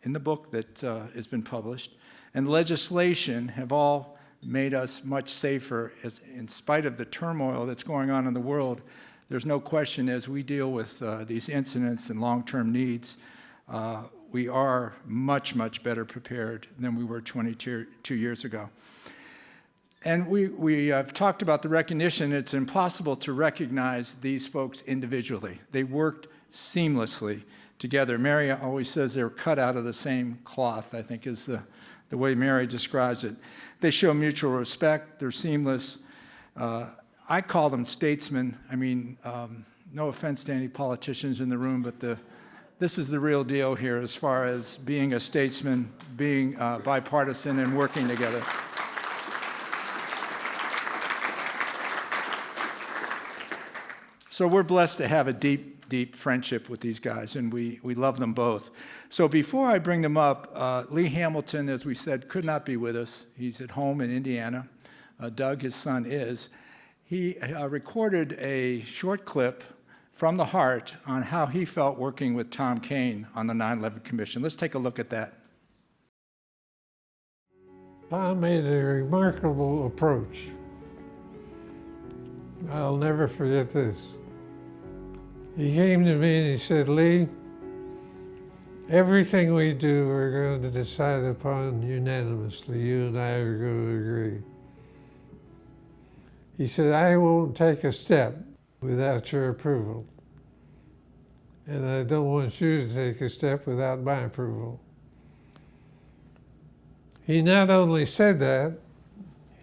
in the book that has been published and legislation have all made us much safer. In spite of the turmoil that's going on in the world, there's no question as we deal with these incidents and long-term needs, we are much, much better prepared than we were 22 years ago. And we have talked about the recognition. It's impossible to recognize these folks individually. They worked seamlessly together. Mary always says they're cut out of the same cloth, I think is the way Mary describes it. They show mutual respect. They're seamless. I call them statesmen. I mean, no offense to any politicians in the room, but this is the real deal here as far as being a statesman, being bipartisan, and working together. So we're blessed to have a deep friendship with these guys, and we love them both. So before I bring them up, Lee Hamilton, as we said, could not be with us. He's at home in Indiana. Doug, his son, is. He recorded a short clip from the heart on how he felt working with Tom Kean on the 9/11 Commission. Let's take a look at that. Tom made a remarkable approach. I'll never forget this. He came to me and he said, Lee, everything we do we're going to decide upon unanimously. You and I are going to agree. He said, I won't take a step without your approval. And I don't want you to take a step without my approval. He not only said that,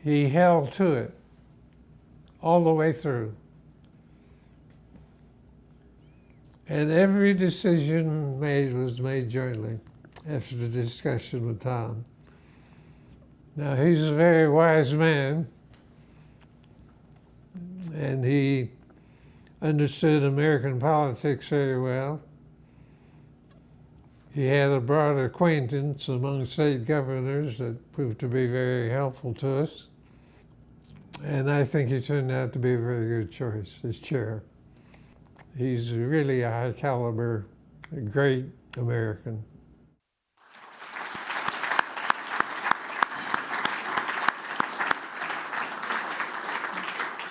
he held to it all the way through. And every decision made was made jointly after the discussion with Tom. Now, he's a very wise man, and he understood American politics very well. He had a broad acquaintance among state governors that proved to be very helpful to us. And I think he turned out to be a very good choice as chair. He's really a high caliber, a great American.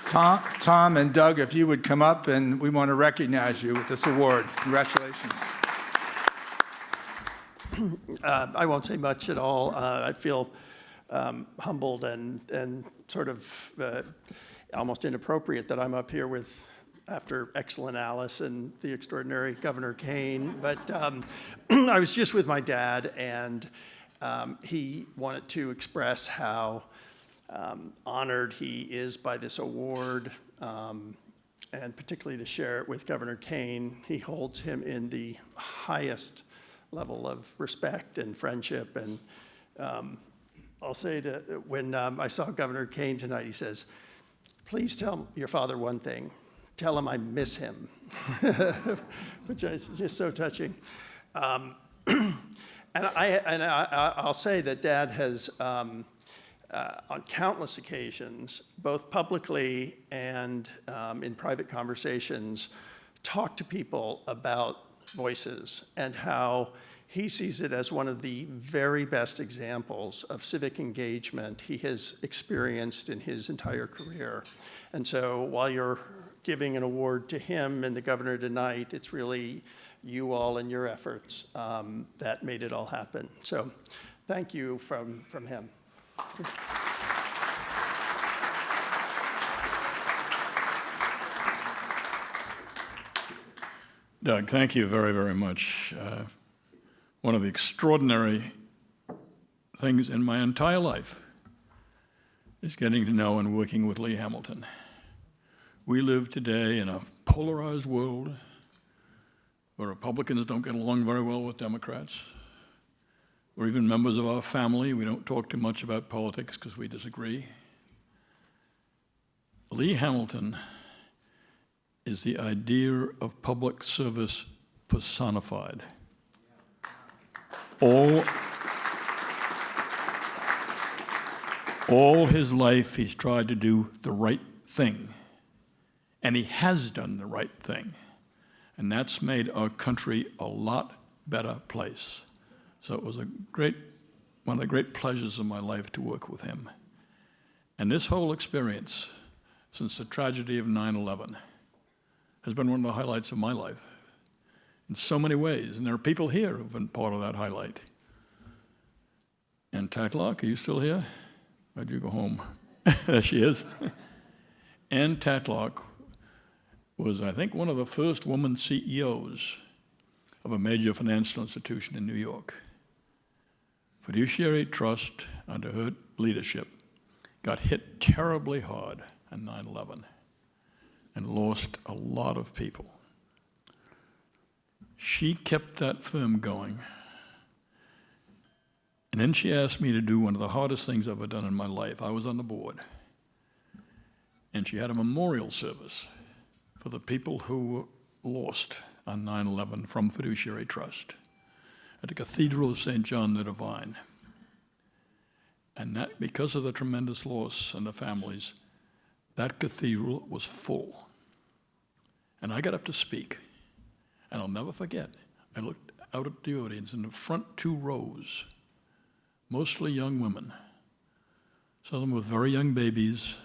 Tom and Doug, if you would come up, and we want to recognize you with this award. Congratulations. I won't say much at all. I feel humbled and sort of almost inappropriate that I'm up here with after excellent Alice and the extraordinary Governor Kean. But I was just with my dad, and he wanted to express how honored he is by this award, and particularly to share it with Governor Kean. He holds him in the highest level of respect and friendship. And I'll say when I saw Governor Kean tonight, he says, please tell your father one thing. Tell him I miss him, which is just so touching. And I'll say that Dad has, on countless occasions, both publicly and in private conversations, talked to people about voices and how he sees it as one of the very best examples of civic engagement he has experienced in his entire career. And so while you're giving an award to him and the governor tonight, it's really you all and your efforts that made it all happen. So thank you from him. Doug, thank you very, very much. One of the extraordinary things in my entire life is getting to know and working with Lee Hamilton. We live today in a polarized world where Republicans don't get along very well with Democrats, or even members of our family. We don't talk too much about politics because we disagree. Lee Hamilton is the idea of public service personified. All his life, he's tried to do the right thing, and he has done the right thing, and that's made our country a lot better place. So it was one of the great pleasures of my life to work with him. And this whole experience, since the tragedy of 9/11, has been one of the highlights of my life in so many ways. And there are people here who've been part of that highlight. Ann Tatlock, are you still here? Why'd you go home? There she is. Ann Tatlock was, I think, one of the first woman CEOs of a major financial institution in New York. Fiduciary Trust, under her leadership, got hit terribly hard on 9/11 and lost a lot of people. She kept that firm going. And then she asked me to do one of the hardest things I've ever done in my life. I was on the board. And she had a memorial service for the people who were lost on 9/11 from Fiduciary Trust at the Cathedral of St. John the Divine. And that, because of the tremendous loss and the families, that cathedral was full. And I got up to speak, and I'll never forget, I looked out at the audience in the front 2 rows, mostly young women, some of them with very young babies,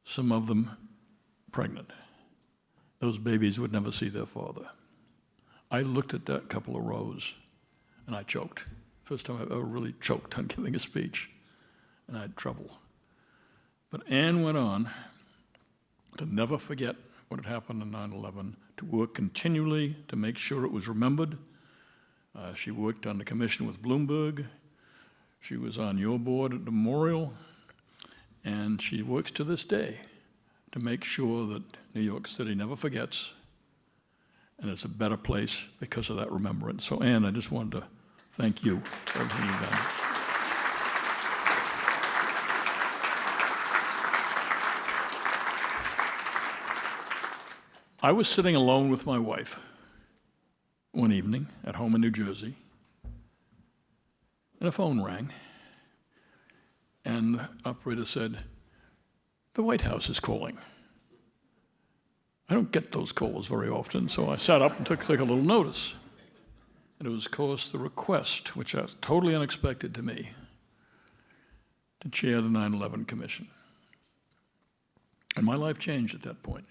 some of them pregnant. Those babies would never see their father. I looked at that couple of rows, and I choked. First time I've ever really choked on giving a speech, and I had trouble. But Ann went on to never forget what had happened on 9/11, to work continually to make sure it was remembered. She worked on the commission with Bloomberg. She was on your board at the memorial, and she works to this day to make sure that New York City never forgets, and it's a better place because of that remembrance. So, Ann, I just wanted to thank you for everything you've done. I was sitting alone with my wife one evening at home in New Jersey, and a phone rang, and the operator said, "The White House is calling." I don't get those calls very often, so I sat up and took a little notice. And it was, of course, the request, which was totally unexpected to me, to chair the 9/11 Commission. And my life changed at that point,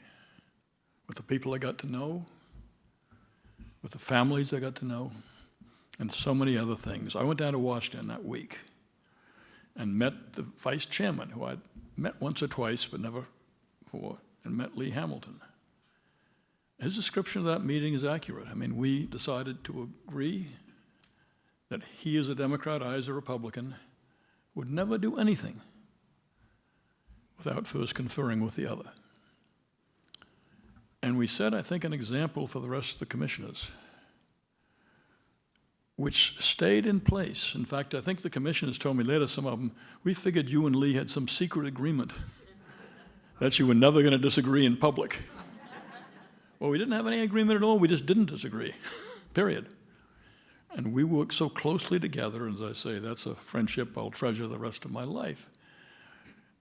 with the people I got to know, with the families I got to know, and so many other things. I went down to Washington that week and met the vice chairman, who I'd met once or twice, but never before, and met Lee Hamilton. His description of that meeting is accurate. I mean, we decided to agree that he as a Democrat, I as a Republican, would never do anything without first conferring with the other. And we set, I think, an example for the rest of the commissioners, which stayed in place. In fact, I think the commissioners told me later, some of them, we figured you and Lee had some secret agreement that you were never going to disagree in public. Well, we didn't have any agreement at all. We just didn't disagree, period. And we worked so closely together, and as I say, that's a friendship I'll treasure the rest of my life.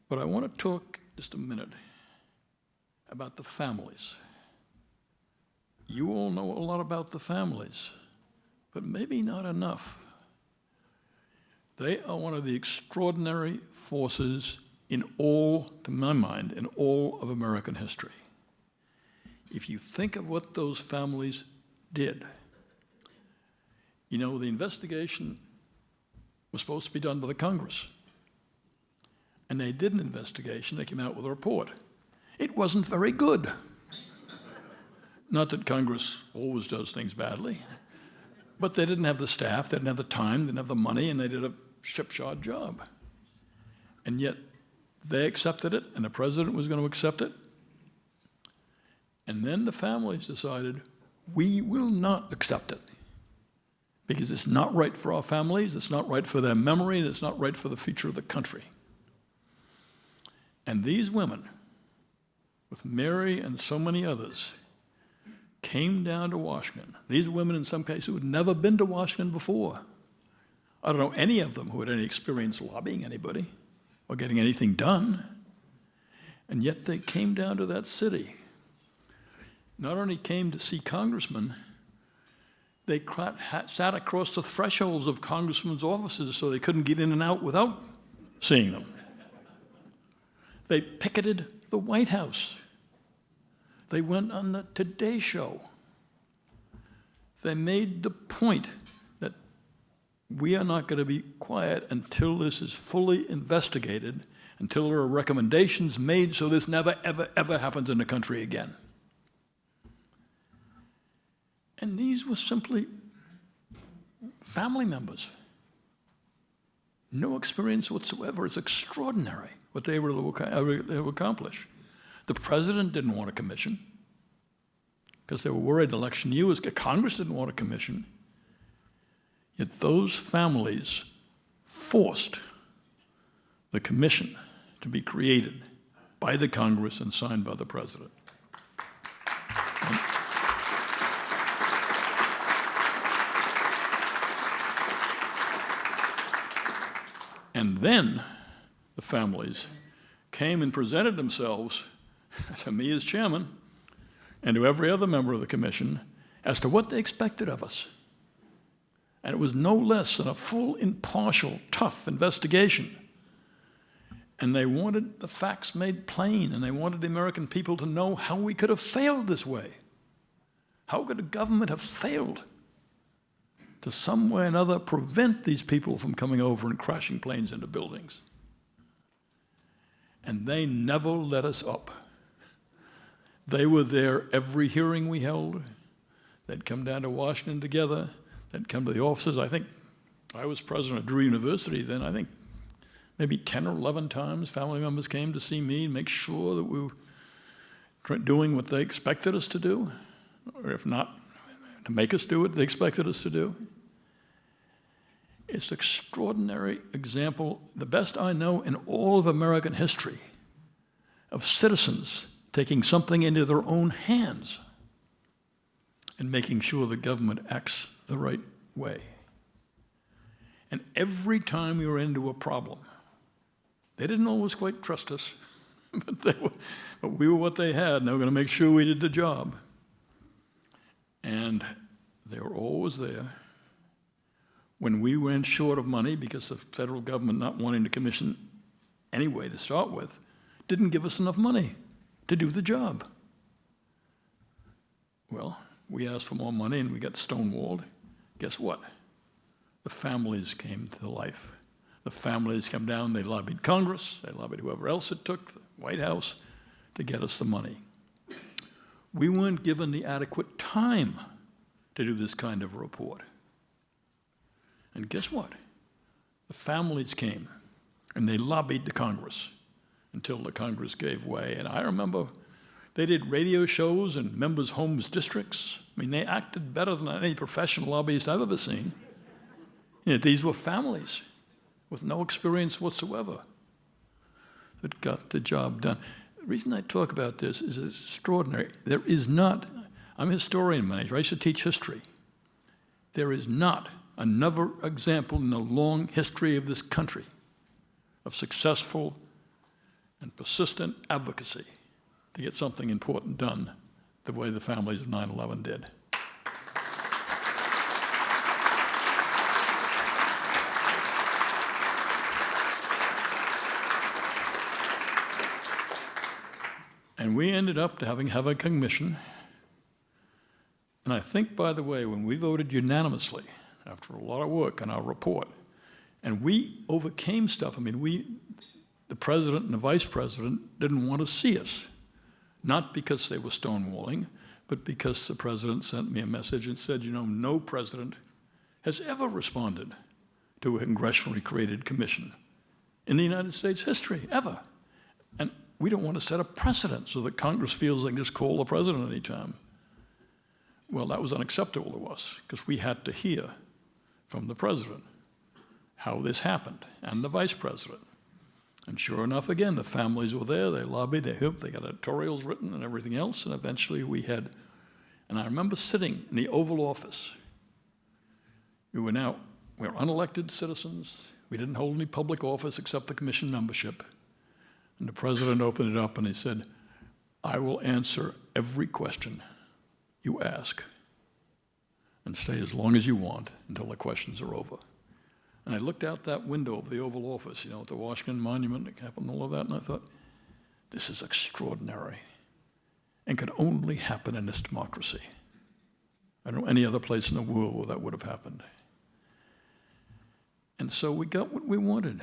But I want to talk just a minute about the families. You all know a lot about the families, but maybe not enough. They are one of the extraordinary forces in all, to my mind, in all of American history. If you think of what those families did, you know, the investigation was supposed to be done by the Congress. And they did an investigation. They came out with a report. It wasn't very good. Not that Congress always does things badly, but they didn't have the staff, they didn't have the time, they didn't have the money, and they did a shipshod job. And yet they accepted it, and the president was going to accept it. And then the families decided, we will not accept it because it's not right for our families, it's not right for their memory, and it's not right for the future of the country. And these women, with Mary and so many others, came down to Washington. These women, in some cases, who had never been to Washington before. I don't know any of them who had any experience lobbying anybody or getting anything done. And yet they came down to that city. Not only came to see congressmen, they sat across the thresholds of congressmen's offices so they couldn't get in and out without seeing them. They picketed the White House. They went on the Today Show. They made the point that we are not going to be quiet until this is fully investigated, until there are recommendations made so this never, ever, ever happens in the country again. And these were simply family members. No experience whatsoever. It's extraordinary what they were able to accomplish. The president didn't want a commission because they were worried election year was. Congress didn't want a commission. Yet those families forced the commission to be created by the Congress and signed by the president. And then the families came and presented themselves to me as chairman and to every other member of the commission as to what they expected of us. And it was no less than a full, impartial, tough investigation. And they wanted the facts made plain, and they wanted the American people to know how we could have failed this way. How could a government have failed to some way or another prevent these people from coming over and crashing planes into buildings? And they never let us up. They were there every hearing we held. They'd come down to Washington together. They'd come to the offices. I think I was president of Drew University then. I think maybe 10 or 11 times family members came to see me and make sure that we were doing what they expected us to do, or if not, to make us do what they expected us to do. It's an extraordinary example, the best I know in all of American history, of citizens taking something into their own hands and making sure the government acts the right way. And every time we were into a problem, they didn't always quite trust us, but we were what they had, and they were going to make sure we did the job. And they were always there. When we went short of money, because the federal government not wanting to commission anyway to start with, didn't give us enough money to do the job. Well, we asked for more money and we got stonewalled. Guess what? The families came to life. The families come down, they lobbied Congress, they lobbied whoever else it took, the White House, to get us the money. We weren't given the adequate time to do this kind of report. And guess what? The families came and they lobbied the Congress until the Congress gave way. And I remember they did radio shows in members' homes districts. I mean, they acted better than any professional lobbyist I've ever seen. You know, these were families with no experience whatsoever that got the job done. The reason I talk about this is it's extraordinary. There is not, I'm a historian by nature, I used to teach history. There is not another example in the long history of this country of successful and persistent advocacy to get something important done the way the families of 9/11 did. And we ended up having a commission. And I think, by the way, when we voted unanimously, after a lot of work on our report, and we overcame stuff. I mean, the president and the vice president didn't want to see us, not because they were stonewalling, but because the president sent me a message and said, you know, no president has ever responded to a congressionally created commission in the United States history, ever. And we don't want to set a precedent so that Congress feels they can just call the president anytime. Well, that was unacceptable to us, because we had to hear from the president how this happened, and the vice president. And sure enough, again, the families were there, they lobbied, they hoped, they got editorials written and everything else, and eventually we had, and I remember sitting in the Oval Office. We were unelected citizens, we didn't hold any public office except the commission membership. And the president opened it up and he said, I will answer every question you ask, and stay as long as you want until the questions are over. And I looked out that window of the Oval Office, you know, at the Washington Monument, the Capitol, and all of that, and I thought, this is extraordinary and could only happen in this democracy. I don't know any other place in the world where that would have happened. And so we got what we wanted.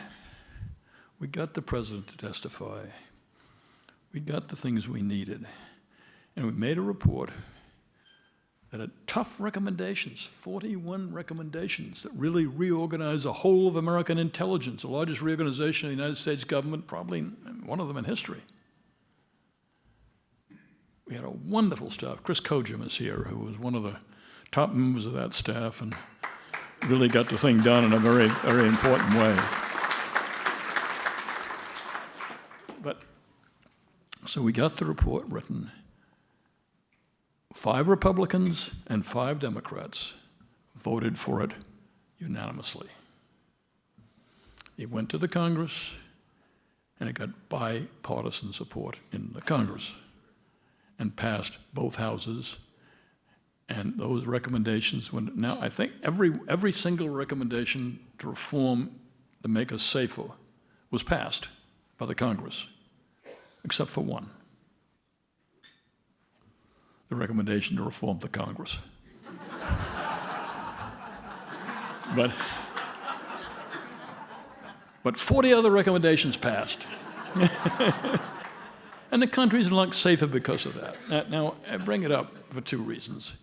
We got the president to testify. We got the things we needed. And we made a report that had tough recommendations, 41 recommendations that really reorganized the whole of American intelligence, the largest reorganization of the United States government, probably one of them in history. We had a wonderful staff. Chris Kojum is here, who was one of the top members of that staff and really got the thing done in a very, very important way. But so we got the report written. 5 Republicans and 5 Democrats voted for it unanimously. It went to the Congress, and it got bipartisan support in the Congress and passed both houses. And those recommendations went. Now, I think every single recommendation to reform, to make us safer, was passed by the Congress, except for one. The recommendation to reform the Congress. But 40 other recommendations passed. And the country's a lot safer because of that. Now, I bring it up for 2 reasons.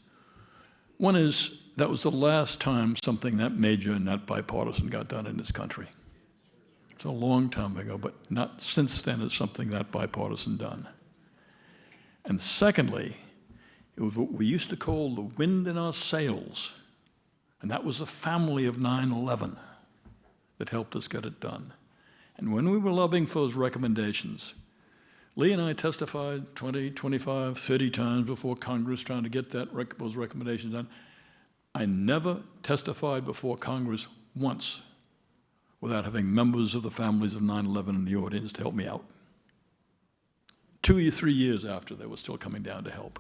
One is that was the last time something that major and that bipartisan got done in this country. It's a long time ago, but not since then has something that bipartisan done. And secondly, it was what we used to call the wind in our sails, and that was the family of 9/11 that helped us get it done. And when we were lobbying for those recommendations, Lee and I testified 20, 25, 30 times before Congress trying to get those recommendations done. I never testified before Congress once without having members of the families of 9/11 in the audience to help me out. 2 or 3 years after, they were still coming down to help.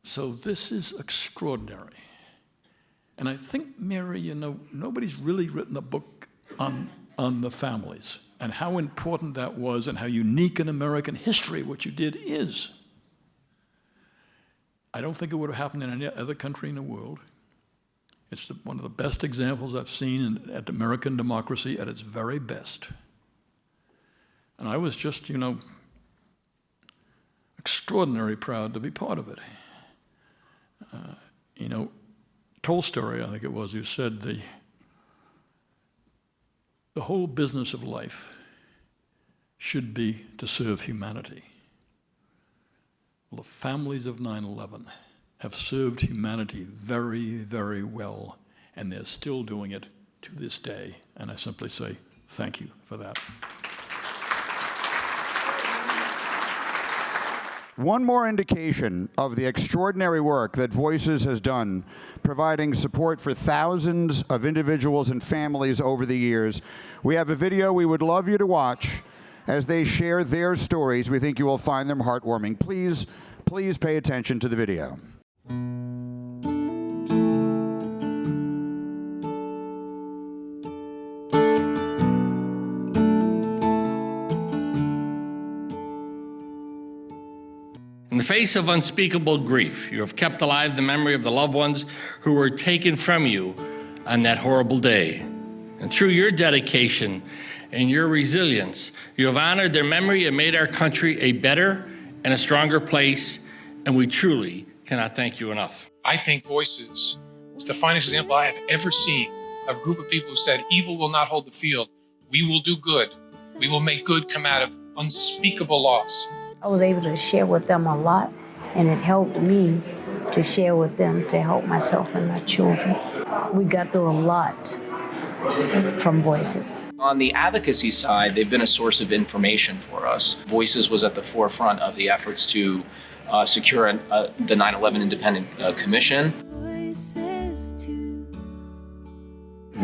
So this is extraordinary. And I think, Mary, you know, nobody's really written a book on the families and how important that was and how unique in American history what you did is. I don't think it would have happened in any other country in the world. It's one of the best examples I've seen at American democracy at its very best. And I was just, you know, extraordinarily proud to be part of it. You know, Tolstoy, I think it was, who said the whole business of life should be to serve humanity. Well, the families of 9/11 have served humanity very, very well, and they're still doing it to this day. And I simply say thank you for that. One more indication of the extraordinary work that Voices has done, providing support for thousands of individuals and families over the years. We have a video we would love you to watch as they share their stories. We think you will find them heartwarming. Please pay attention to the video. In the face of unspeakable grief, you have kept alive the memory of the loved ones who were taken from you on that horrible day. And through your dedication and your resilience, you have honored their memory and made our country a better and a stronger place and we truly cannot thank you enough. I think Voices is the finest example I have ever seen of a group of people who said, evil will not hold the field. We will do good. We will make good come out of unspeakable loss. I was able to share with them a lot, and it helped me to share with them to help myself and my children. We got through a lot from Voices. On the advocacy side, they've been a source of information for us. Voices was at the forefront of the efforts to secure the 9/11 Independent Commission.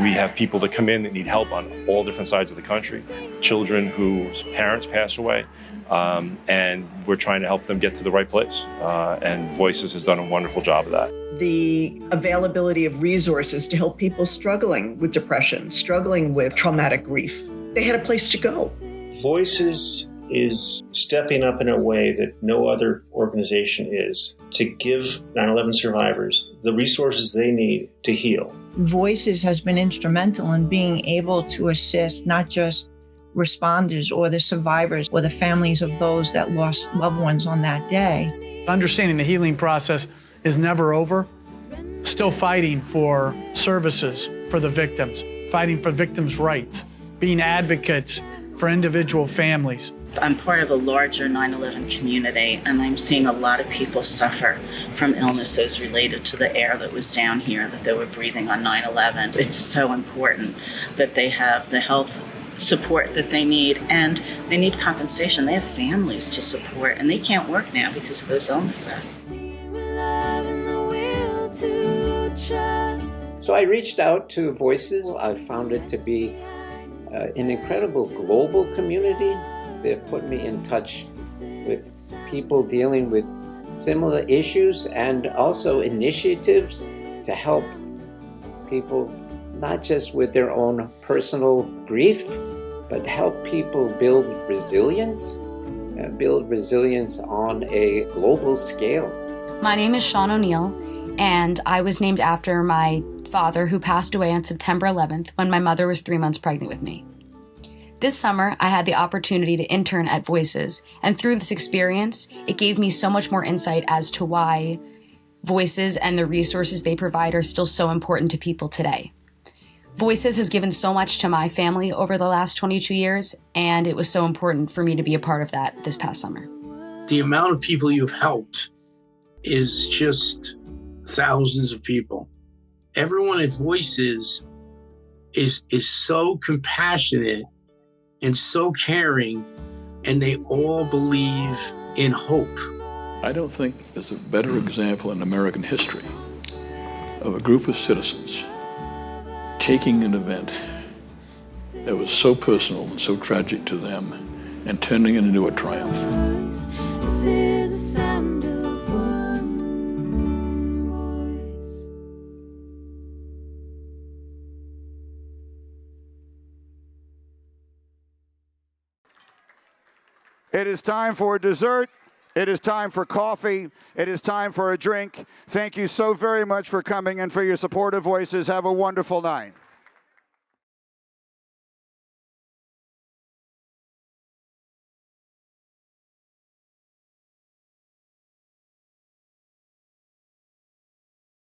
We have people that come in that need help on all different sides of the country, children whose parents pass away, and we're trying to help them get to the right place. And Voices has done a wonderful job of that. The availability of resources to help people struggling with depression, struggling with traumatic grief. They had a place to go. Voices is stepping up in a way that no other organization is to give 9/11 survivors the resources they need to heal. Voices has been instrumental in being able to assist not just responders or the survivors or the families of those that lost loved ones on that day. Understanding the healing process is never over. Still fighting for services for the victims, fighting for victims' rights, being advocates for individual families. I'm part of a larger 9/11 community, and I'm seeing a lot of people suffer from illnesses related to the air that was down here that they were breathing on 9/11. It's so important that they have the health support that they need, and they need compensation. They have families to support, and they can't work now because of those illnesses. So I reached out to Voices. I found it to be an incredible global community. They've put me in touch with people dealing with similar issues and also initiatives to help people not just with their own personal grief, but help people build resilience on a global scale. My name is Sean O'Neill, and I was named after my father, who passed away on September 11th when my mother was 3 months pregnant with me. This summer, I had the opportunity to intern at Voices, and through this experience, it gave me so much more insight as to why Voices and the resources they provide are still so important to people today. Voices has given so much to my family over the last 22 years, and it was so important for me to be a part of that this past summer. The amount of people you've helped is just thousands of people. Everyone at Voices is so compassionate and so caring, and they all believe in hope. I don't think there's a better example in American history of a group of citizens taking an event that was so personal and so tragic to them and turning it into a triumph. It is time for dessert. It is time for coffee. It is time for a drink. Thank you so very much for coming and for your support of Voices. Have a wonderful night.